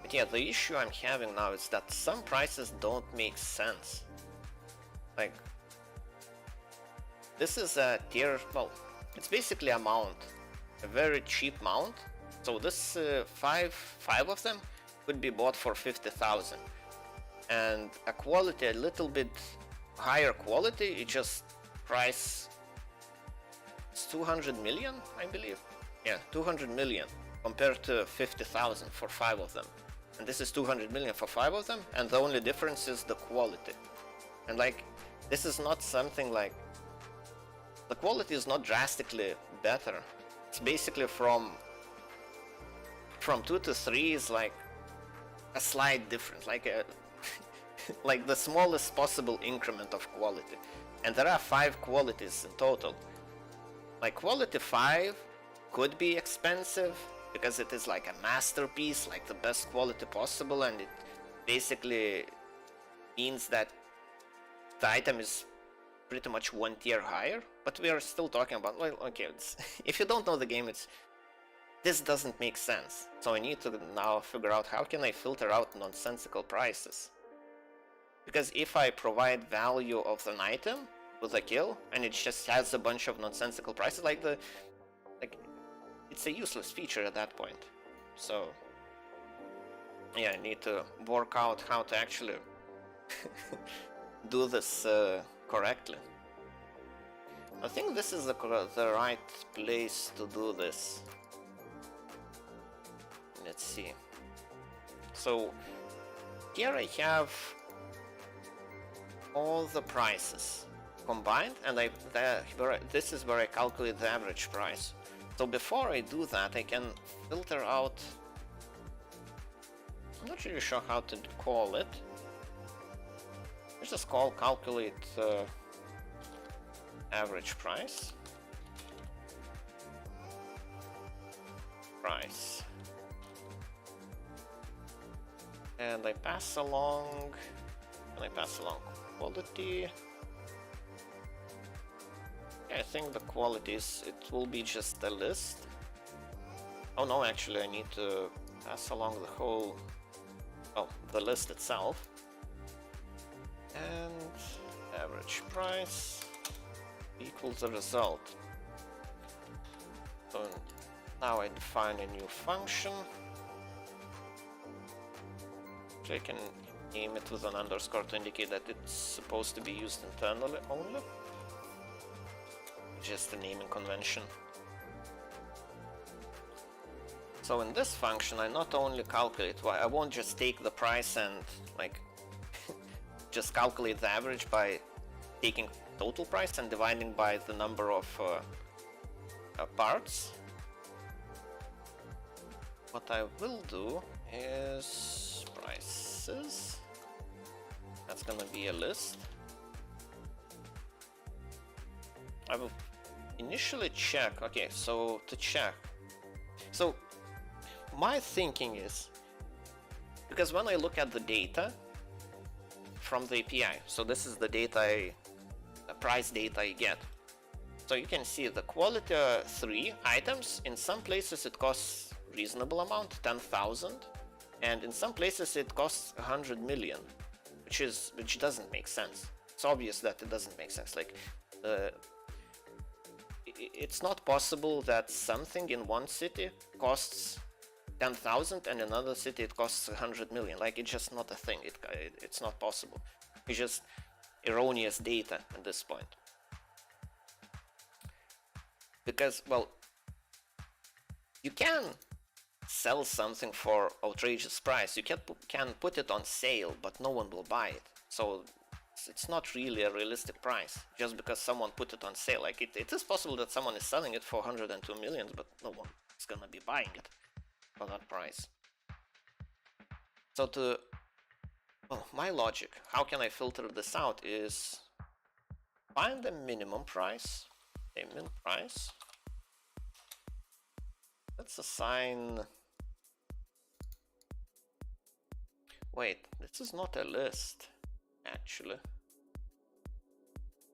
But yeah, the issue I'm having now is that some prices don't make sense. Like, this is a tier, well, it's basically a mount, a very cheap mount. So this five of them could be bought for 50,000, and a quality a little bit higher quality, it just price it's 200 million, I believe. Yeah, 200 million compared to 50,000 for 5 of them. And this is 200 million for 5 of them, and the only difference is the quality. And like, this is not something like, the quality is not drastically better. It's basically from 2 to 3 is like a slight difference, like a like the smallest possible increment of quality. And there are 5 qualities in total. Like quality 5 could be expensive because it is like a masterpiece, like the best quality possible, and it basically means that the item is pretty much 1 tier higher. But we are still talking about, well, okay, if you don't know the game, this doesn't make sense. So I need to now figure out how can I filter out nonsensical prices. Because if I provide value of an item with a kill and it just has a bunch of nonsensical prices, like it's a useless feature at that point. So yeah, I need to work out how to actually do this correctly. I think this is the right place to do this. Let's see. So here I have all the prices combined, and this is where I calculate the average price. So before I do that, I can filter out, I'm not really sure how to call it. Let's just calculate average price. And I pass along quality. I think the qualities, it will be just a list. Oh no, actually I need to pass along the whole, the list itself. And average price equals the result. So now I define a new function. So I can name it with an underscore to indicate that it's supposed to be used internally only. Just a naming convention. So in this function, I not only calculate, I won't just take the price and like just calculate the average by taking total price and dividing by the number of parts. What I will do is prices. That's gonna be a list. I will initially check. Okay, so to check. So my thinking is, because when I look at the data from the API, so this is the data, the price data I get. So you can see the quality 3 items, in some places it costs reasonable amount, 10,000, and in some places it costs 100 million, which doesn't make sense. It's obvious that it doesn't make sense. Like it's not possible that something in one city costs 10,000 and in another city it costs 100 million. Like, it's just not a thing. It's not possible. It's just erroneous data at this point. Because, well, you can sell something for outrageous price. You can put it on sale, but no one will buy it. So it's not really a realistic price just because someone put it on sale. Like, it is possible that someone is selling it for 102 million, but no one is gonna be buying it for that price. So my logic, how can I filter this out, is find the minimum price, a min price. Let's assign, wait, this is not a list actually,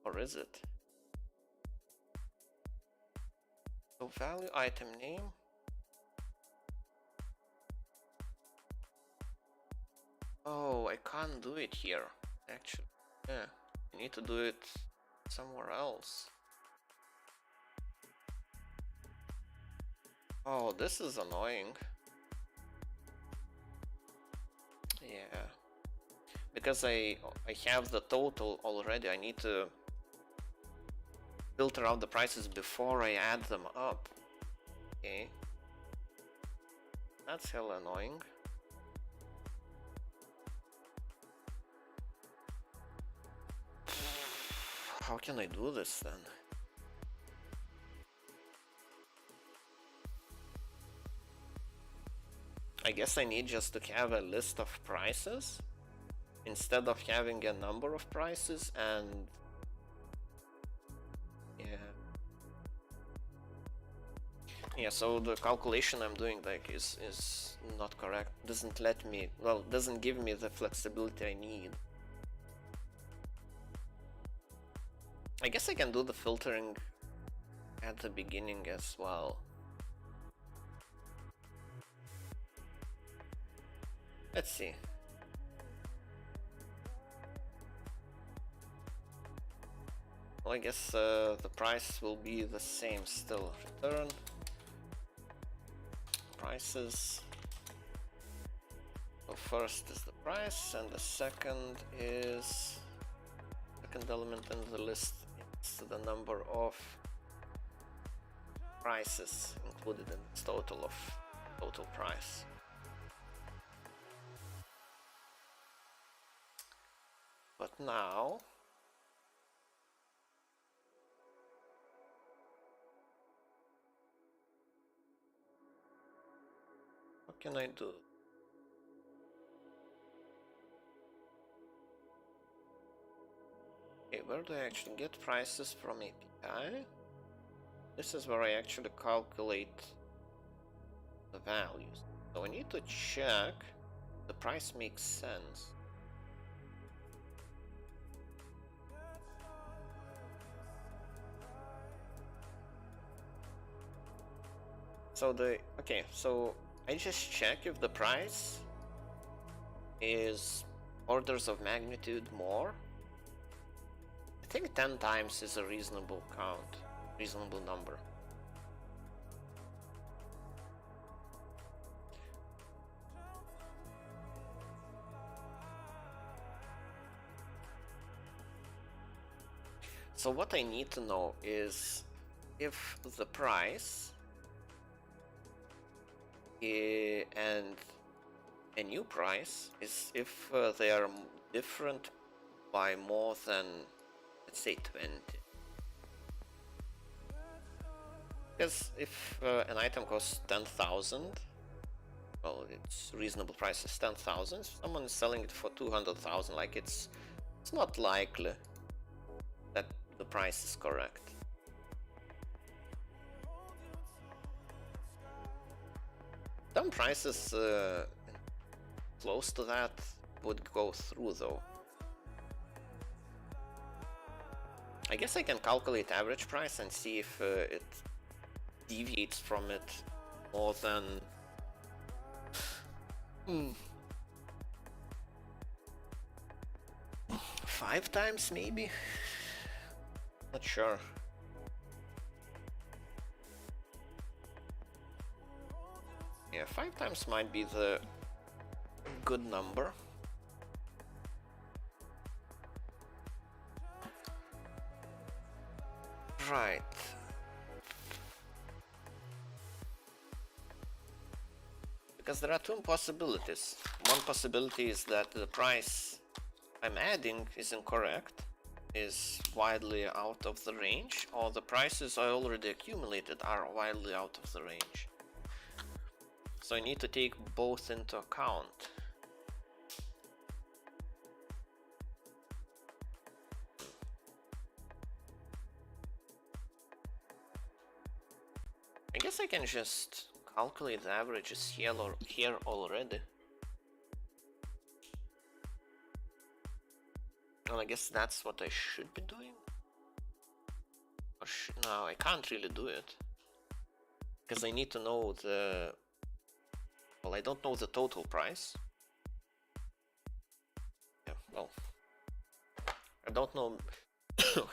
or is it? So value item name. Oh, I can't do it here actually. Yeah, I need to do it somewhere else. Oh, this is annoying. Yeah. Because I have the total already, I need to filter out the prices before I add them up. Okay. That's hella annoying. How can I do this then? I guess I need just to have a list of prices instead of having a number of prices, and yeah, so the calculation I'm doing like is not correct. Doesn't let me, well, doesn't give me the flexibility I need. I guess I can do the filtering at the beginning as well. Let's see. Well, I guess the price will be the same still. Return prices. So first is the price, and the second element in the list is the number of prices included in this total of total price. But now what can I do? Okay, where do I actually get prices from API? This is where I actually calculate the values. So I need to check the price makes sense. So so I just check if the price is orders of magnitude more. I think 10 times is a reasonable count, reasonable number. So what I need to know is if the price and a new price is if they are different by more than, let's say, 20. Because if an item costs 10,000, well, its reasonable price is 10,000. If someone is selling it for 200,000, like it's not likely that the price is correct. Some prices close to that would go through though. I guess I can calculate average price and see if it deviates from it more than 5 times maybe? Not sure. Yeah, 5 times might be the good number. Right. Because there are two possibilities. One possibility is that the price I'm adding is incorrect, is wildly out of the range, or the prices I already accumulated are wildly out of the range. So I need to take both into account. I guess I can just calculate the averages here already. Well, I guess that's what I should be doing. Or no, I can't really do it. Because I need to know the... Well, I don't know the total price. Yeah, well... I don't know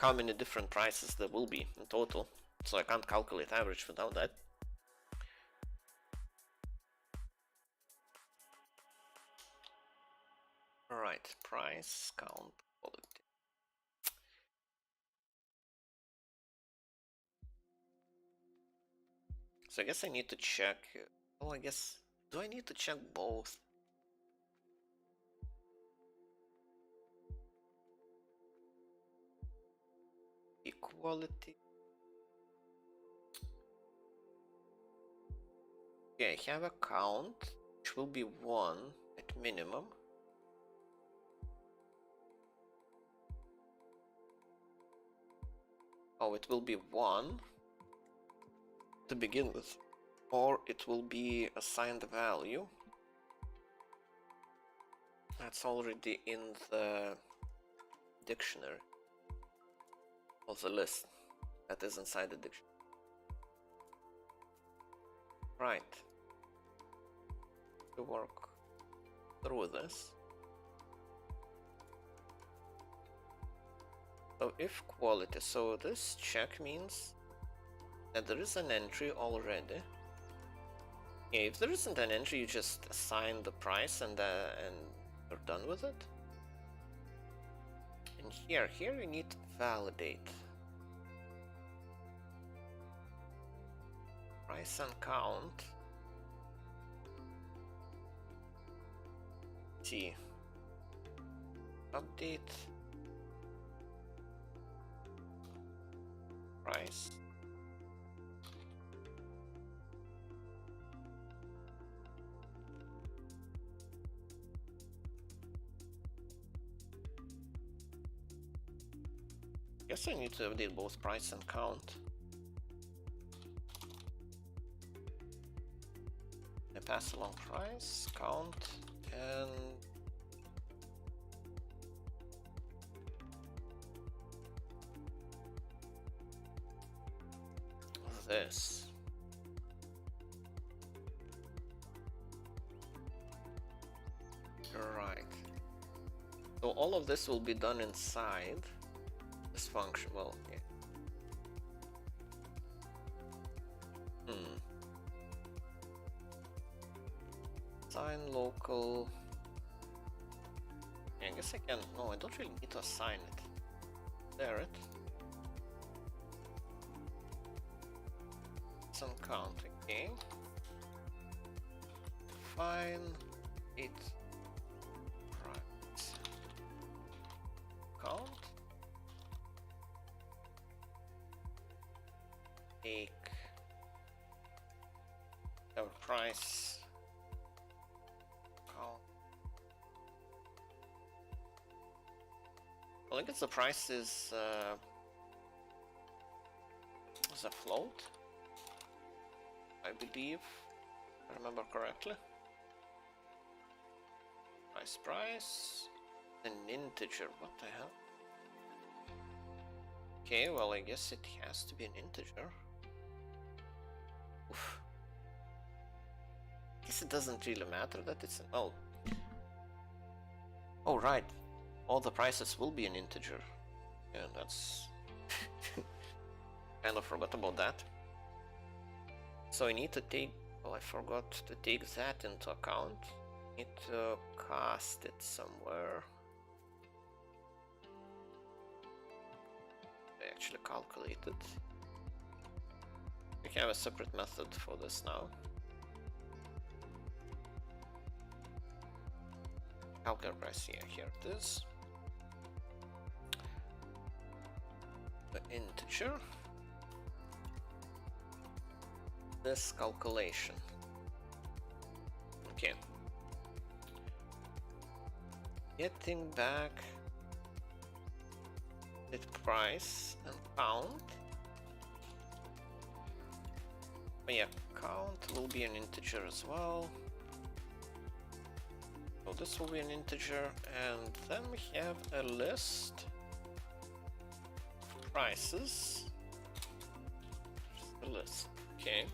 how many different prices there will be in total. So I can't calculate average without that. Alright, price, count, quality. So I guess I need to check. Oh, I guess. Do I need to check both? Equality. Okay, I have a count, which will be 1 at minimum. Oh, it will be 1 to begin with, or it will be assigned value. That's already in the dictionary of the list that is inside the dictionary. Right. To work through this. So if quality, so this check means that there is an entry already. Yeah, if there isn't an entry, you just assign the price and you're done with it. And here you need to validate. Price and count. T. Update. Price. Guess I need to update both price and count. I pass along price, count, and this. Right. So all of this will be done inside this function. Well, yeah. Assign local. Yeah, I guess I can. No, I don't really need to assign it. There it. Some count. Okay. Fine. It. Right. Count. Take. Our price. Count. I think it's the price is a float, I believe, if I remember correctly. Price, an integer, what the hell? Okay, well I guess it has to be an integer. Oof. I guess it doesn't really matter that it's an, oh right, all the prices will be an integer. Yeah, that's kind of forgot about that. So I need to take, well, I forgot to take that into account. Need to cast it somewhere. I actually calculate it. We have a separate method for this now. Calculate price, yeah, here it is. The integer. This calculation. Okay. Getting back the price and count. Oh yeah, count will be an integer as well. So this will be an integer, and then we have a list of prices. Just a list, okay.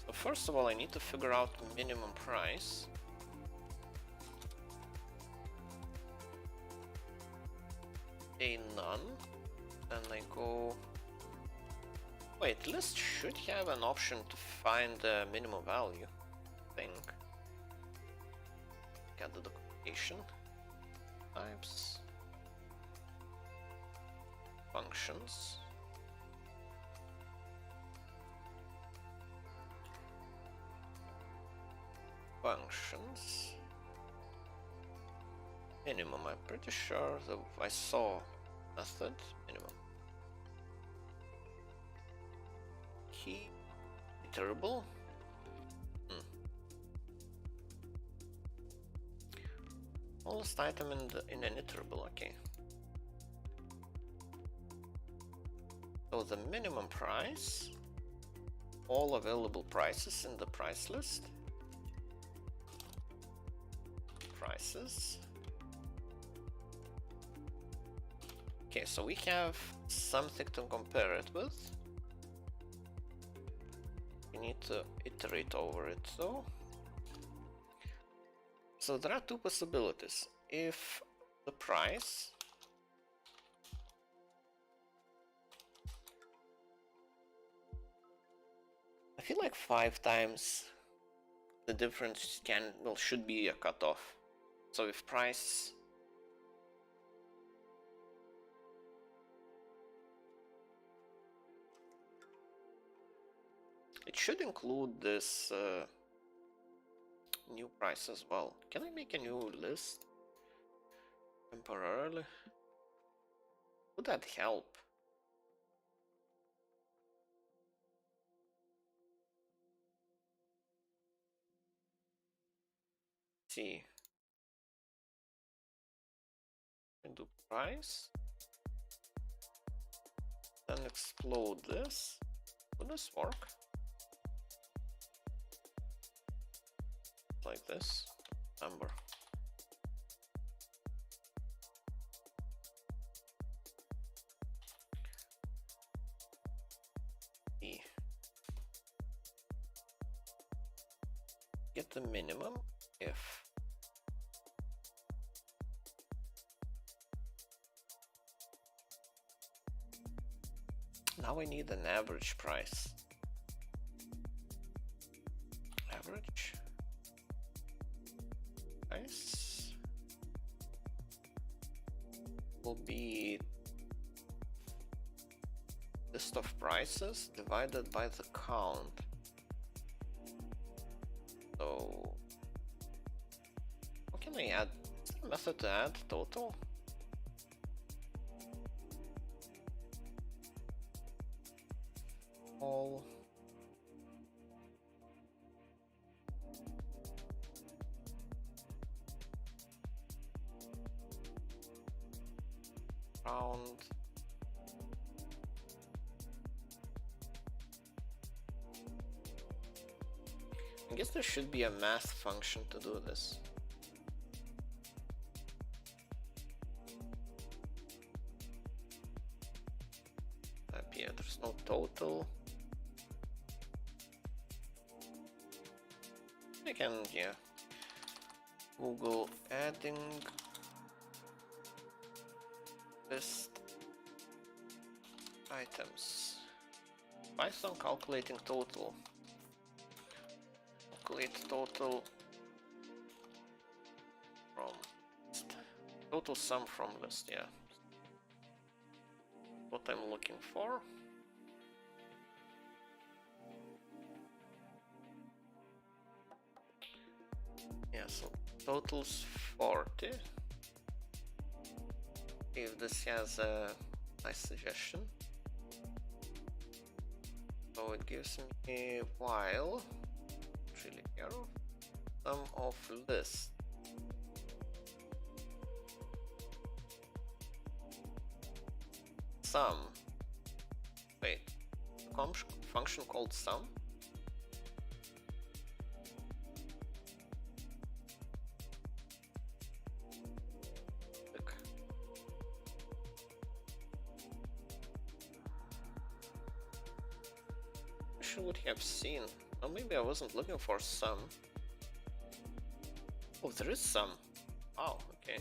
So first of all, I need to figure out the minimum price. A none, then I go. Wait, list should have an option to find the minimum value, I think. at the documentation. Types. Functions. Functions. Minimum, I'm pretty sure that I saw method minimum. Key iterable. Smallest item in an iterable, okay. So the minimum price, all available prices in the price list. Prices. Okay, so we have something to compare it with. We need to iterate over it though. So there are two possibilities. If the price I feel like 5 times the difference should be a cutoff. So if price it should include this new price as well. Can I make a new list temporarily? Would that help? Let's see. And do price. Then explode this. Would this work? Like this. Number. E. Get the minimum if now we need an average price. Average price will be list of prices divided by the count. So what can I add? Is there a method to add total? All round I guess there should be a math function to do this. Yeah, there's no total. I can, yeah, Google adding list items. Python calculating total. Calculate total from list. Total sum from list, yeah. What I'm looking for. Yeah, so total's 40. If this has a nice suggestion. So it gives me while really care sum of list. Sum. Wait, function called sum. Look. I should have seen. Or maybe I wasn't looking for sum. Oh, there is sum. Oh, okay.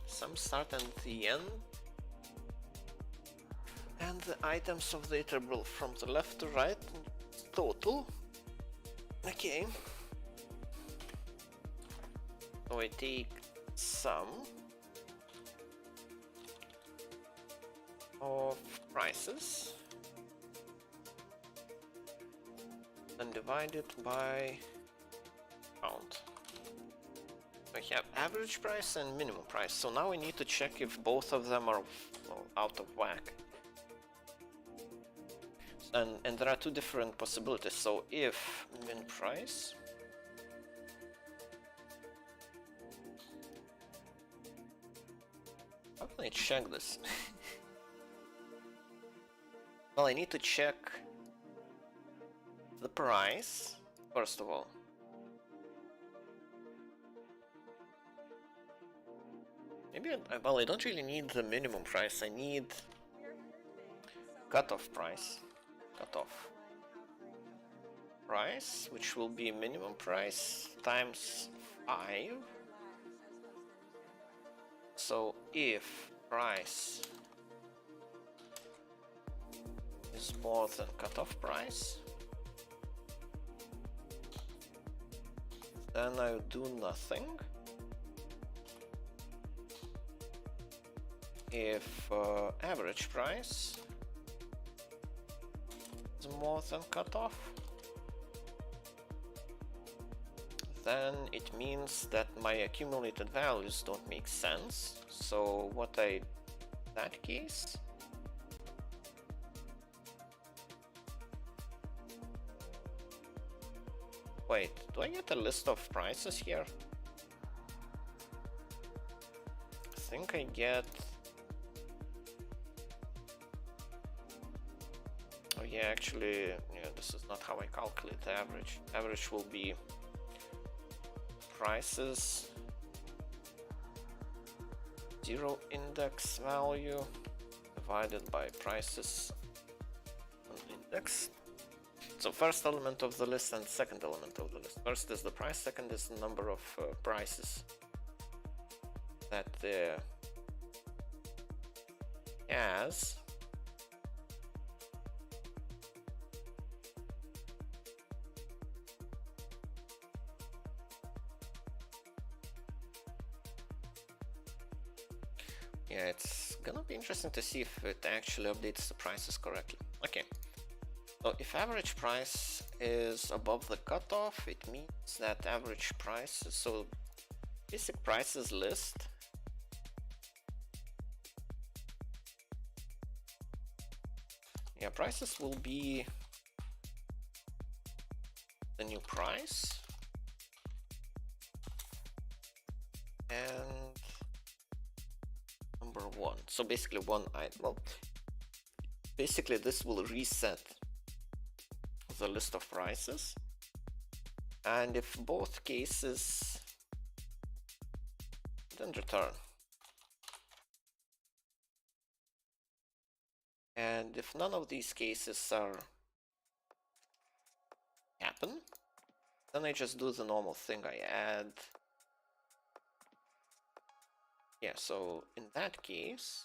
Some start at the end. And the items of the iterable from the left to right. Total. Okay. So I take sum of prices and divide it by count. I have average price and minimum price. So now we need to check if both of them are out of whack. And there are two different possibilities. So if min price how can I check this? Well, I need to check the price first of all. Maybe well, I don't really need the minimum price. I need cutoff price. Cutoff price, which will be minimum price times 5. So if price is more than cutoff price, then I do nothing. If average price is more than cutoff, then it means that my accumulated values don't make sense. So what in that case, wait, do I get a list of prices here? I think I get, oh yeah, actually, yeah, this is not how I calculate the average. Average will be prices, 0 index value divided by prices on index. So first element of the list and second element of the list. First is the price, second is the number of prices that has. Yeah, it's gonna be interesting to see if it actually updates the prices correctly. Okay, so if average price is above the cutoff, it means that average price, so basic prices list prices will be the new price and number 1. So basically one item. Well, basically this will reset the list of prices, and if both cases, then return. And if none of these cases happen, then I just do the normal thing. I add, yeah, so in that case,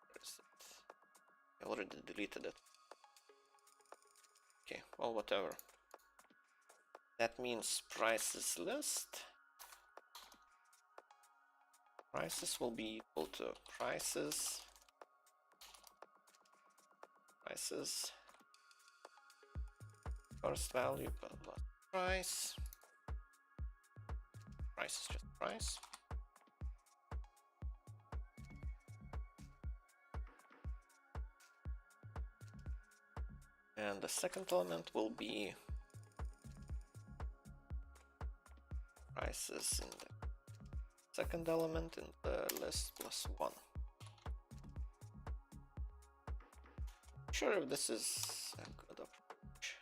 where is it? I already deleted it. Okay, well, whatever. That means prices list. Prices will be equal to prices first value plus price. Price is just price. And the second element will be prices in the second element in the list plus 1. Not sure if this is a good approach.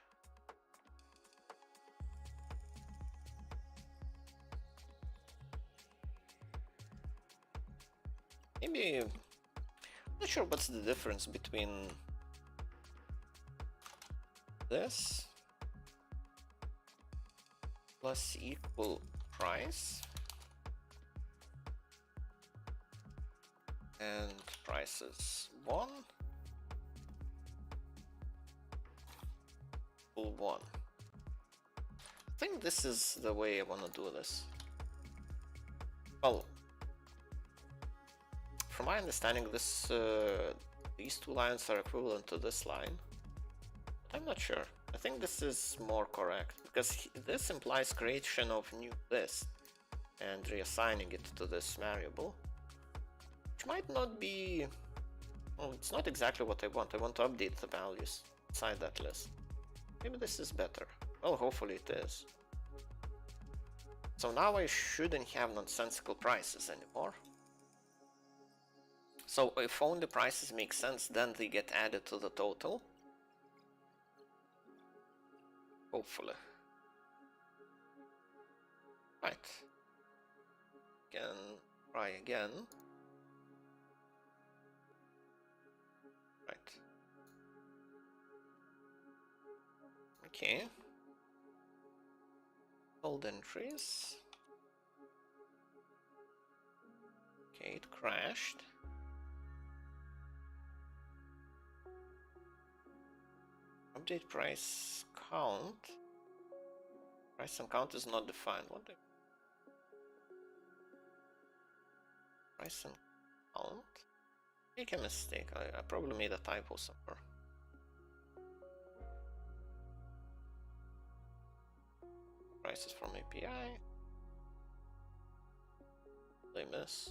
Maybe, I'm not sure what's the difference between this plus equal price and prices 1 equal 1. think this is the way I want to do this. Well, from my understanding, these two lines are equivalent to this line. But I'm not sure. I think this is more correct because this implies creation of new list and reassigning it to this variable, which might not be. Well, it's not exactly what I want. I want to update the values inside that list. Maybe this is better. Well, hopefully it is. So now I shouldn't have nonsensical prices anymore. So if only prices make sense, then they get added to the total. Hopefully. Right. Can try again. Right. Okay. Old entries. Okay, it crashed. Update price count. Price and count is not defined. What the price and count? Make a mistake. I probably made a typo somewhere. Prices from API. They miss.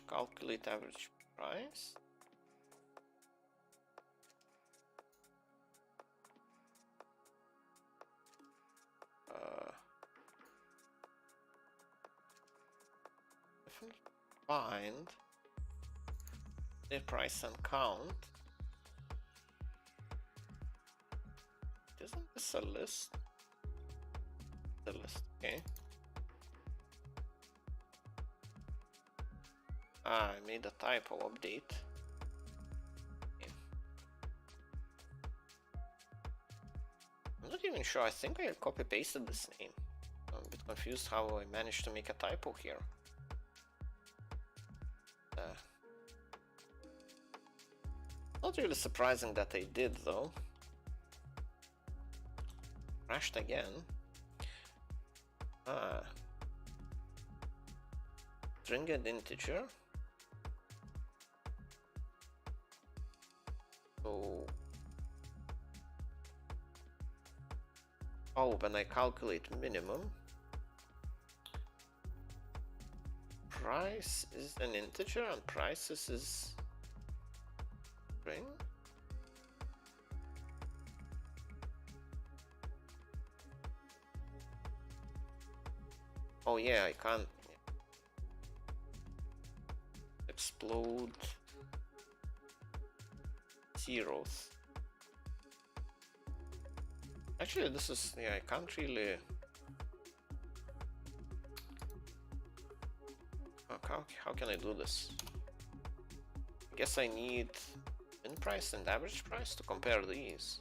Calculate average price. Find the price and count. Isn't this a list? The list, okay. I made a typo update. Okay. I'm not even sure. I think I copy pasted this name. I'm a bit confused how I managed to make a typo here. Not really surprising that I did though. Crashed again. Stringed integer. So when I calculate minimum, price is an integer and prices is string. Oh yeah, I can't explode zeros. Actually, this is, yeah, I can't really. How can I do this? I guess I need min price and average price to compare these.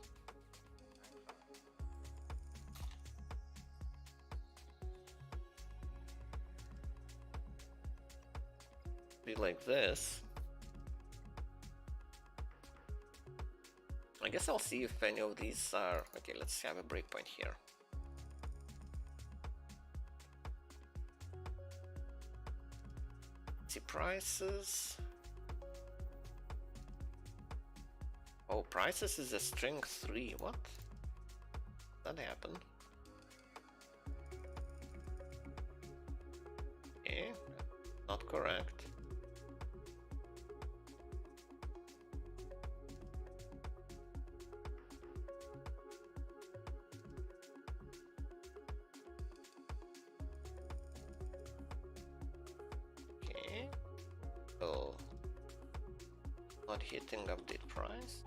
Be like this. I guess I'll see if any of these are. Okay, let's have a breakpoint here. See prices. Oh, prices is a string 3. What? That happened. Okay, not correct. Not hitting update price.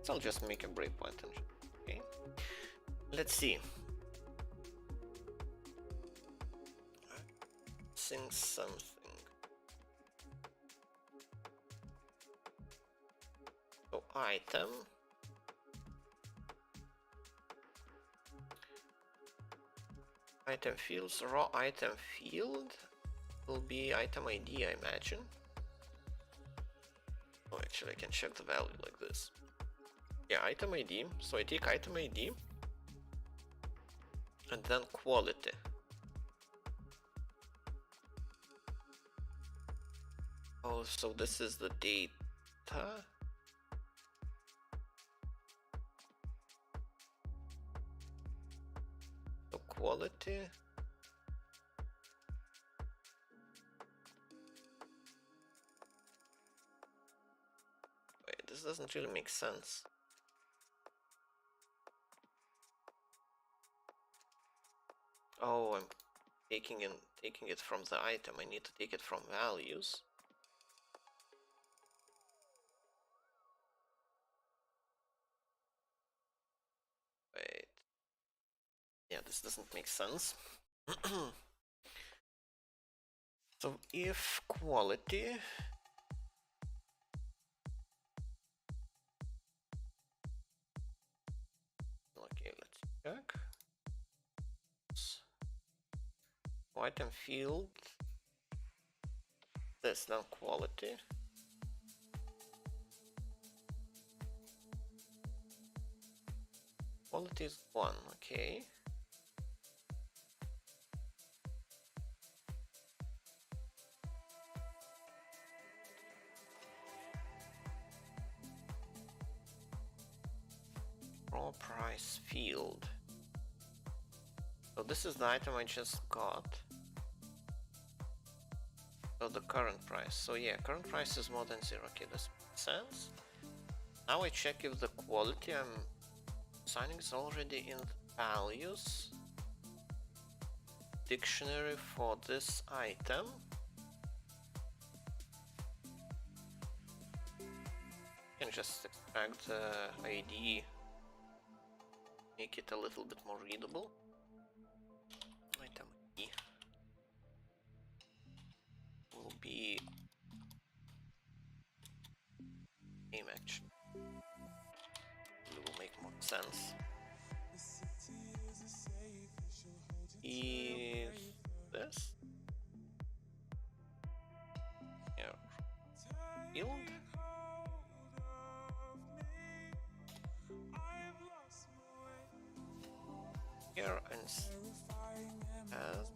So I'll just make a breakpoint. Okay. Let's see. Missing something. So item. Item fields, raw item field will be item ID, I imagine. Oh, actually I can check the value like this. Yeah, item ID. So I take item ID and then quality. Oh, so this is the data. So quality. Wait, this doesn't really make sense. Oh, I'm taking it from the item. I need to take it from values. Wait. Yeah, this doesn't make sense. So if quality okay, let's check. Item field this then quality. Quality is 1, okay. Raw price field. So this is the item I just got. So the current price. So yeah, current price is more than 0. Okay, this makes sense. Now I check if the quality I'm assigning is already in the values dictionary for this item. You can just extract the ID, make it a little bit more readable. Item ID will be name action. It will make more sense. Is this? Yeah. Field. Here and add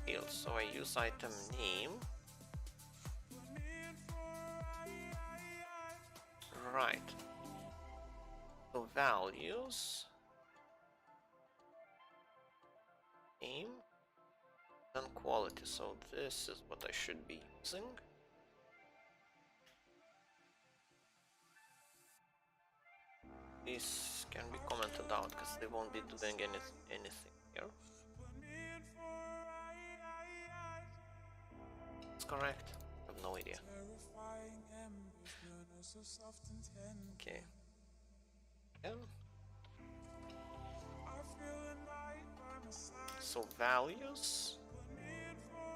field. So I use item name. Right. So values. Name. Then quality. So this is what I should be using. These can be commented out because they won't be doing anything here. It's correct. I have no idea. Okay. Yeah. So values.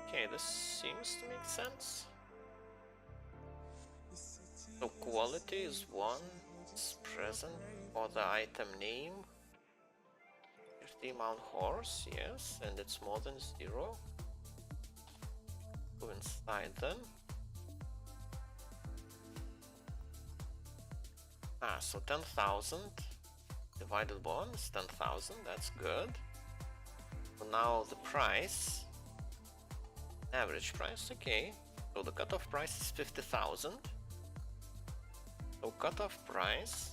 Okay, this seems to make sense. So quality is 1. It's present for the item name. 50 mount horse, yes, and it's more than 0. Go inside them. So 10,000 divided by 1 is 10,000, that's good. So now the price, average price, okay. So the cutoff price is 50,000. So cutoff price,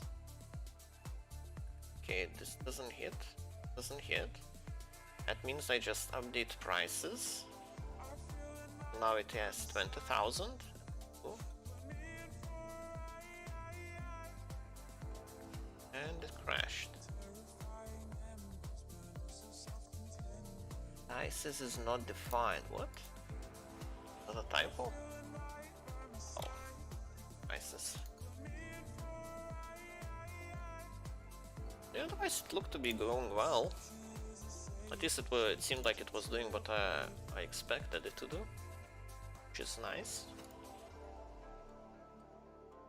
okay, this doesn't hit. That means I just update prices. Now it has 20,000. And it crashed. Prices is not defined. What? Is that a typo? Oh, prices. Yeah, otherwise it looked to be going well. At least it seemed like it was doing what I expected it to do, which is nice.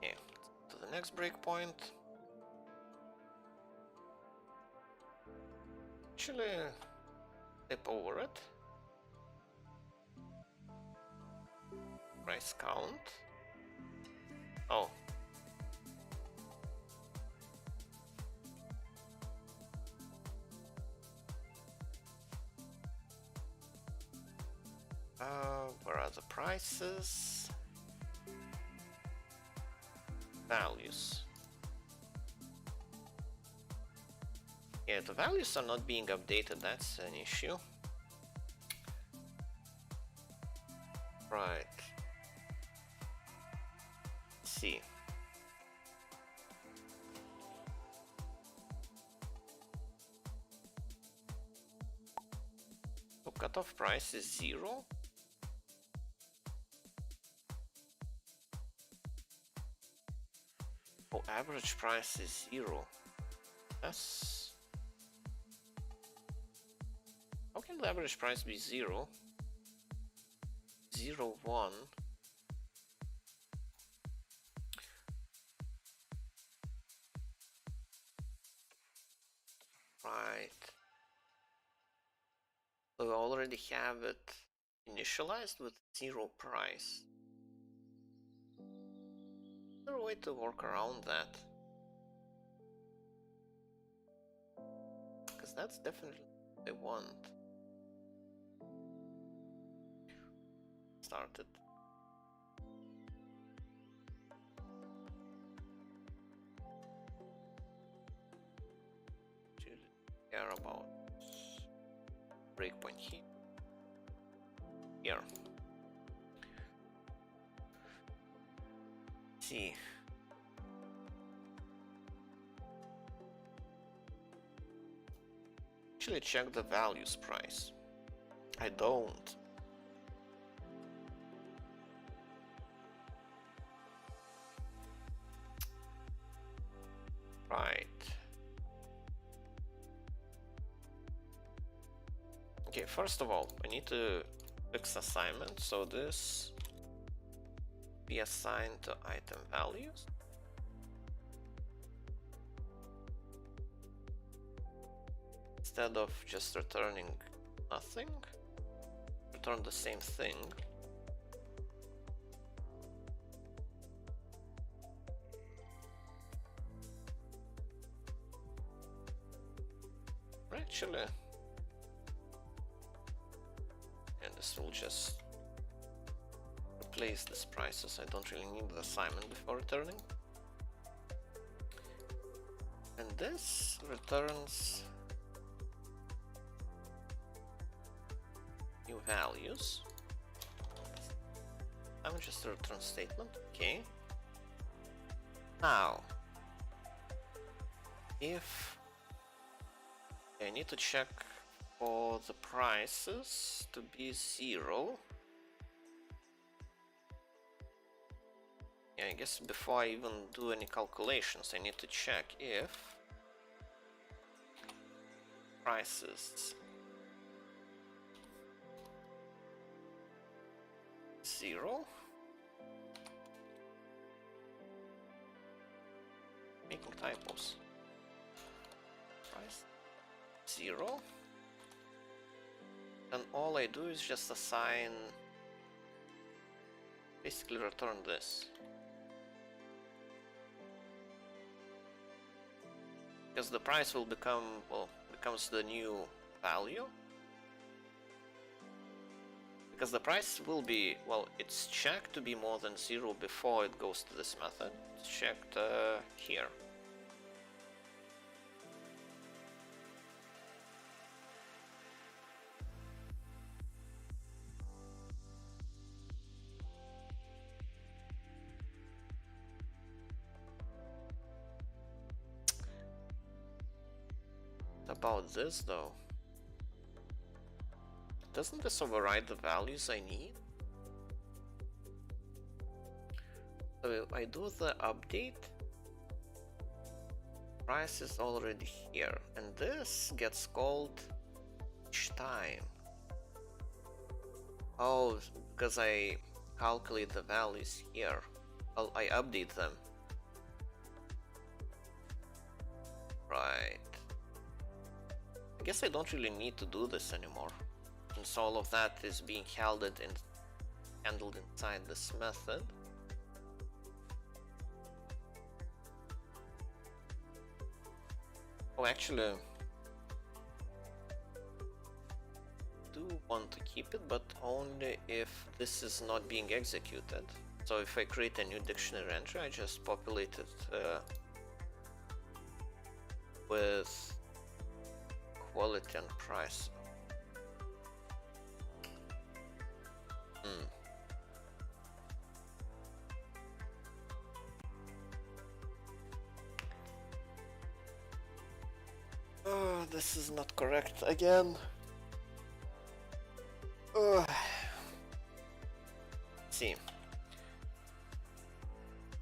Yeah, to the next breakpoint. Actually, step over it. price count. Oh. Where are the prices? Values. Yeah, the values are not being updated, that's an issue. Right. Let's see. So cutoff price is 0. Oh, average price is 0. That's... How can the average price be 0? 0, 1. Right. So we already have it initialized with 0 price. Is there a way to work around that? Because that's definitely what they want. Started. Care about breakpoint here. Here. See. Actually check the values price. I don't. Right. Okay, first of all, I need to fix assignment, so this be assigned to item values. Instead of just returning nothing, return the same thing. Actually, and this will just replace these prices. I don't really need the assignment before returning. And this returns new values. I'm just a return statement. Okay. Now, if I need to check for the prices to be 0. Yeah, I guess before I even do any calculations, I need to check if prices 0. Making typos. Price 0. And all I do is just assign, basically return this. Because the price will become, well, becomes the new value. Because the price will be, well, it's checked to be more than 0 before it goes to this method. It's checked here. About this though, doesn't this override the values I need? So I do the update, price is already here, and this gets called each time. Oh, because I calculate the values here. I update them. Right. I guess I don't really need to do this anymore, since all of that is being handled handled inside this method. Oh, actually, I do want to keep it, but only if this is not being executed. So if I create a new dictionary entry, I just populate it with quality and price. Oh, this is not correct again. See.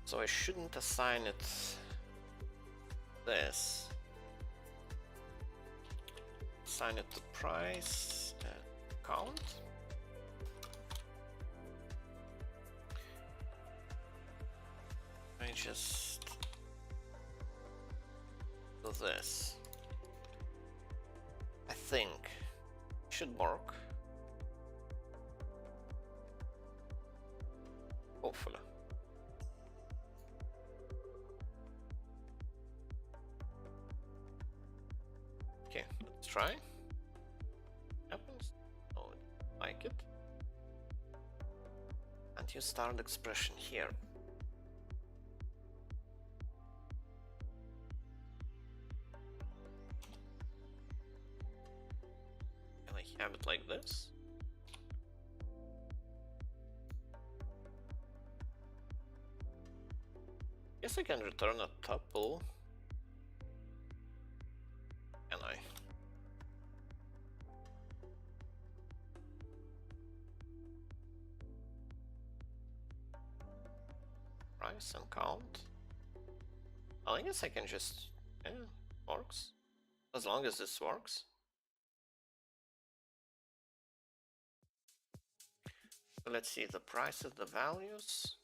So I shouldn't assign it this. Assign it to price count. I just do this. I think it should work. Hopefully. Okay, let's try. Happens. Oh, I didn't like it. And you start expression here. Can I have it like this? Guess I can return a tuple. Can I? Price and count. Well, I guess I can just, yeah, works. As long as this works. So let's see the prices, the values.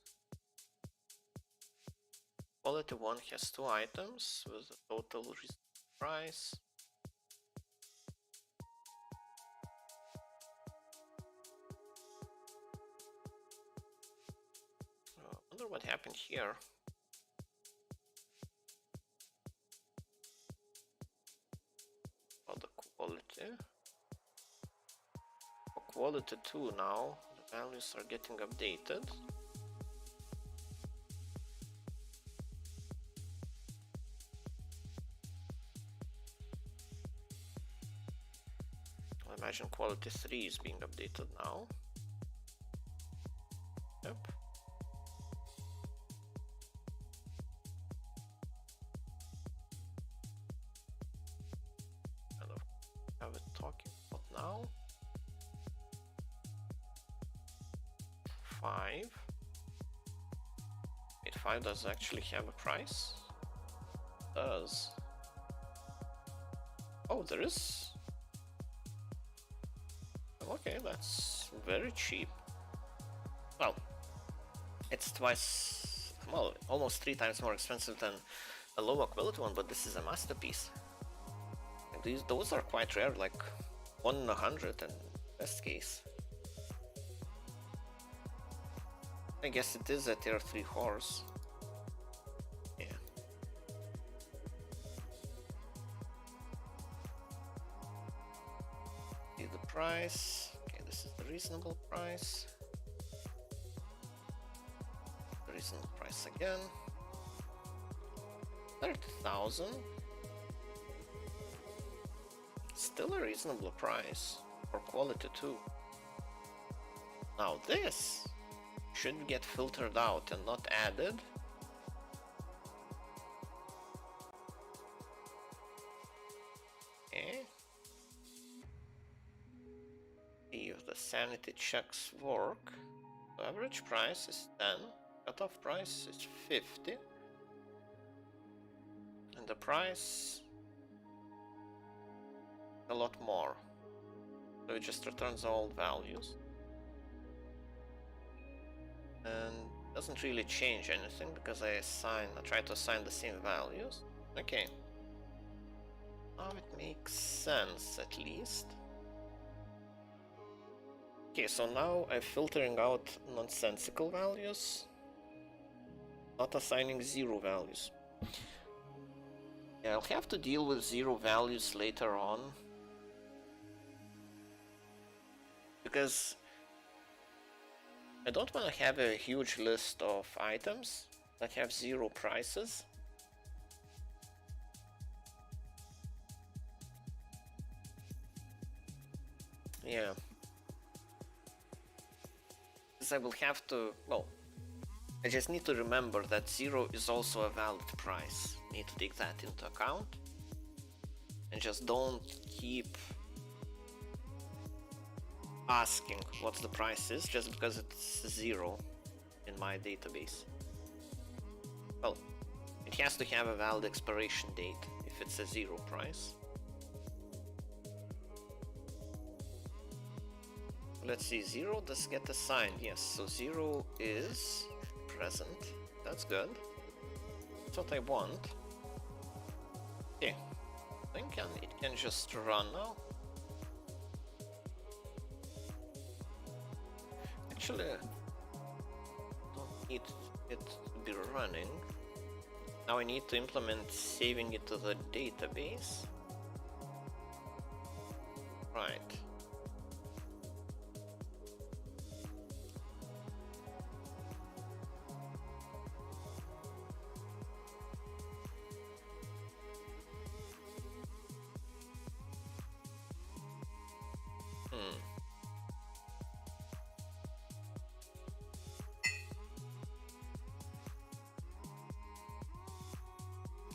Quality 1 has 2 items with a total price. I wonder what happened here. Oh, the quality. For quality 2 now, the values are getting updated. I imagine quality 3 is being updated now. Yep. Kind of have it talking about now. 5. Wait, 5 does actually have a price? It does. Oh, there is. Okay, that's very cheap. Well, it's twice, well, almost 3 times more expensive than a lower quality one, but this is a masterpiece. And those are quite rare, like 1 in 100 in best case. I guess it is a tier 3 horse. Yeah. See the price. Okay, this is the reasonable price. Reasonable price again. 30,000. Still a reasonable price for quality too. Now this should get filtered out and not added. Okay. See if the sanity checks work. The average price is 10. Cutoff price is 50. And the price a lot more. So it just returns all values. And doesn't really change anything because I try to assign the same values. Okay. Now it makes sense at least. Okay, so now I'm filtering out nonsensical values, not assigning zero values. Yeah, I'll have to deal with zero values later on, because I don't want to have a huge list of items that have zero prices. Yeah. Because I will have to, well, I just need to remember that zero is also a valid price. Need to take that into account. And just don't keep asking what the price is just because it's zero in my database. Well, it has to have a valid expiration date if it's a zero price. Let's see, zero does get assigned. Yes, so zero is present. That's good. That's what I want. Okay, I think it can just run now. Actually, don't need it to be running. Now I need to implement saving it to the database. Right.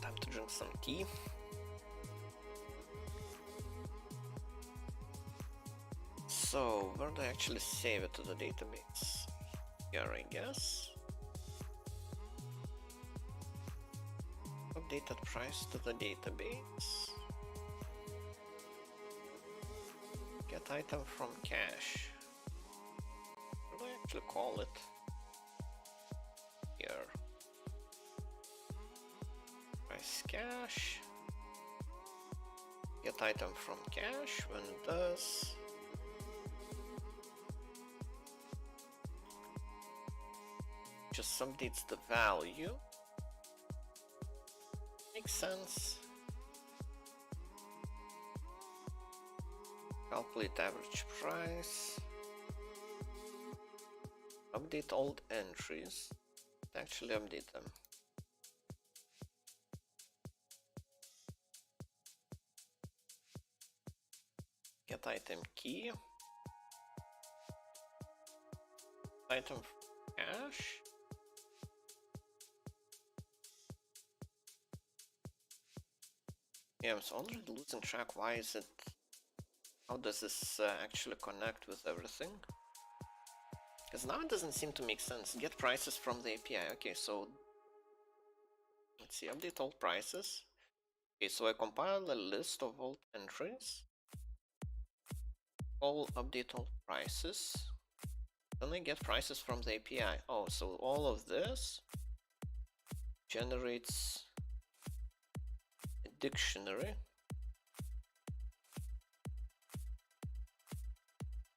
Time to drink some tea. So, where do I actually save it to the database? Here, I guess. Updated price to the database. Get item from cache. What do I actually call it? Here. Price cache. Get item from cache when it does. Just updates the value. Makes sense. Calculate average price. Update old entries. Actually update them. Get item key. Item cache. Yeah, I'm already losing track. Why is it? How does this actually connect with everything? Because now it doesn't seem to make sense. Get prices from the API. Okay, so let's see. Update all prices. Okay, so I compile a list of all entries. All update all prices. Then I get prices from the API. Oh, so all of this generates a dictionary.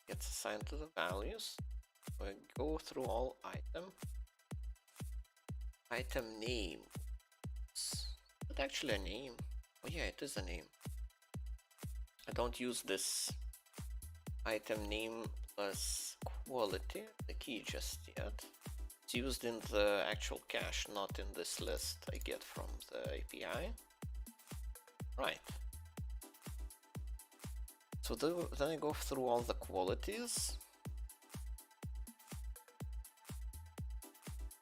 Gets assigned to the values. So I go through all item name. Is it actually a name? Oh yeah, it is a name. I don't use this item name plus quality, the key, just yet. It's used in the actual cache, not in this list I get from the API. Right. So then I go through all the qualities.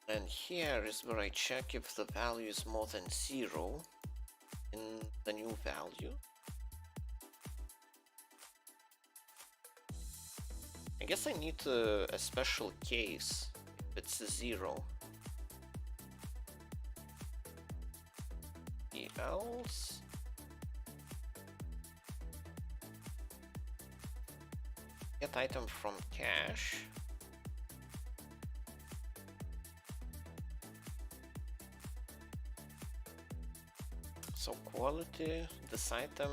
And here is where I check if the value is more than 0 in the new value. I guess I need a special case if it's 0. Else get item from cache. So quality, this item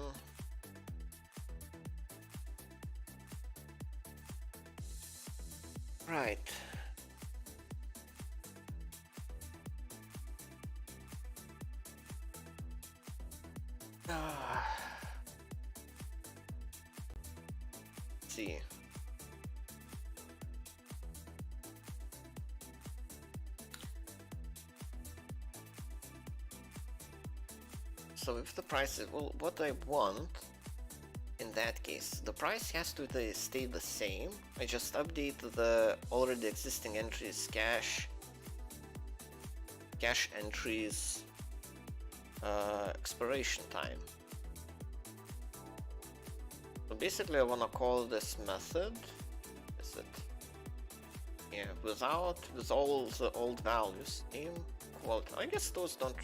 Right. Let's see. So if the price is, well, what I want in that case, the price has to stay the same. I just update the already existing entries, cash entries, expiration time. So basically I want to call this method, is it? Yeah, with all the old values, name, quality. I guess those don't,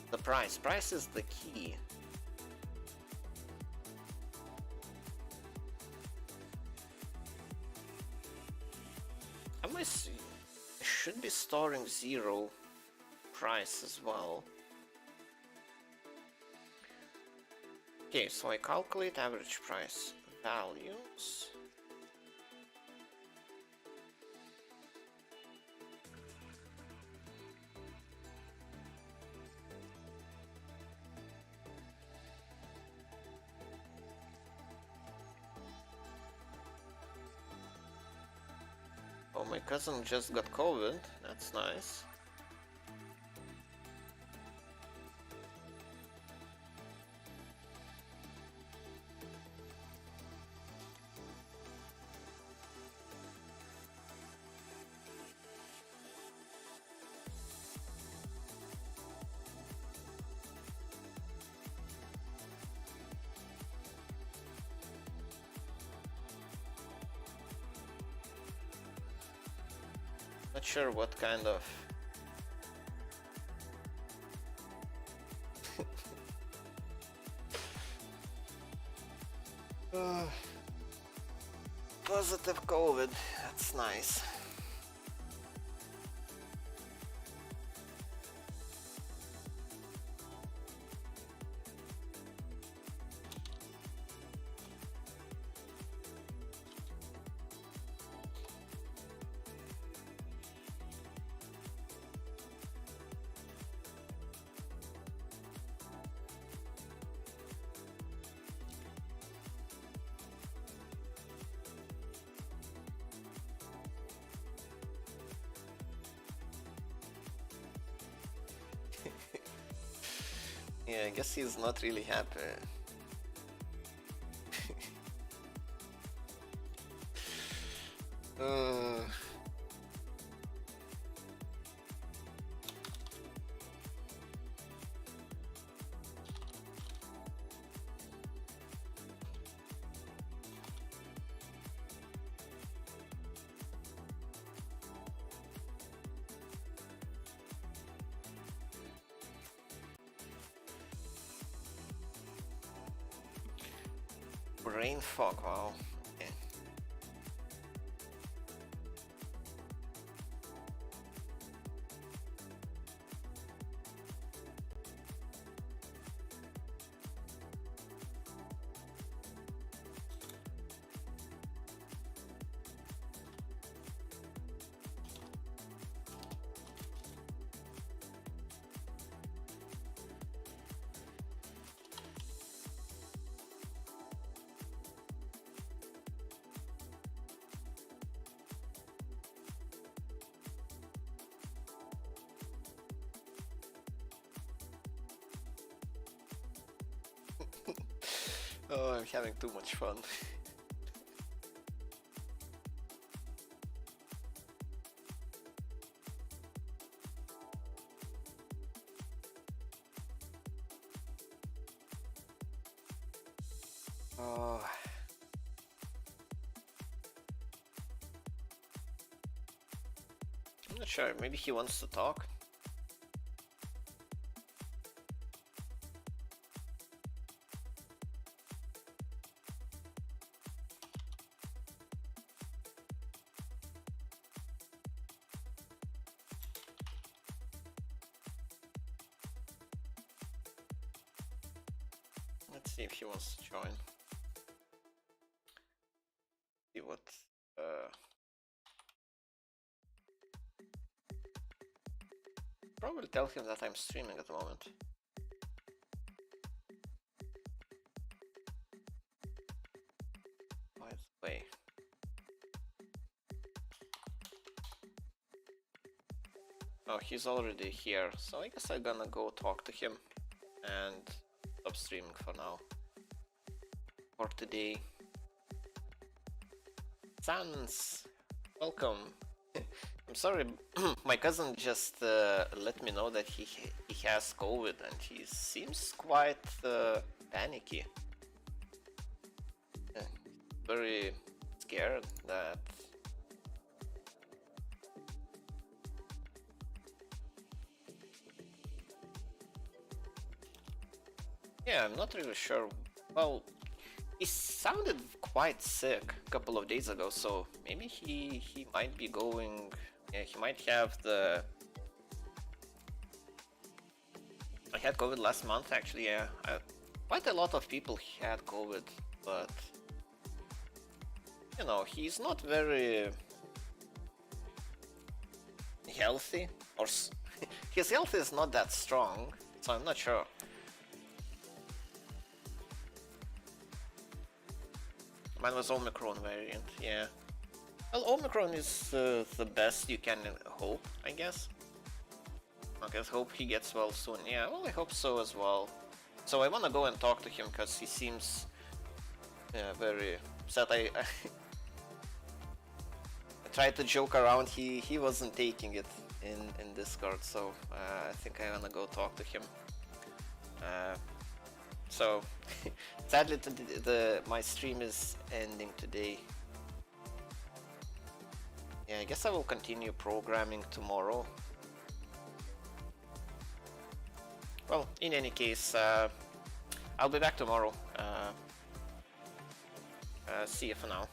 the price is the key. I should be storing 0 price as well. Okay, so I calculate average price values. Oh, my cousin just got COVID. That's nice. Not sure what kind of positive COVID. That's nice. Yeah, I guess he's not really happy. Brain fog, wow. Okay. Oh, I'm having too much fun. Oh. I'm not sure, maybe he wants to talk. Let's see if he wants to join. See what Probably tell him that I'm streaming at the moment. By the way. Oh, he's already here, so I guess I'm gonna go talk to him and stop streaming for now. For today. Sans, welcome. I'm sorry, my cousin just let me know that he has COVID and he seems quite panicky. Very scared that. Yeah, I'm not really sure. Well, he sounded quite sick a couple of days ago, so maybe he might be going. Yeah, he might have the. I had COVID last month, actually. Yeah, quite a lot of people had COVID, but you know, he's not very healthy, or his health is not that strong, so I'm not sure. Mine was Omicron variant, yeah. Well, Omicron is the best you can hope, I guess. I guess hope he gets well soon. Yeah, well, I hope so as well. So I want to go and talk to him because he seems very upset. I tried to joke around. He wasn't taking it in Discord, so I think I want to go talk to him. So sadly, my stream is ending today. Yeah, I guess I will continue programming tomorrow. Well, in any case, I'll be back tomorrow. See you for now.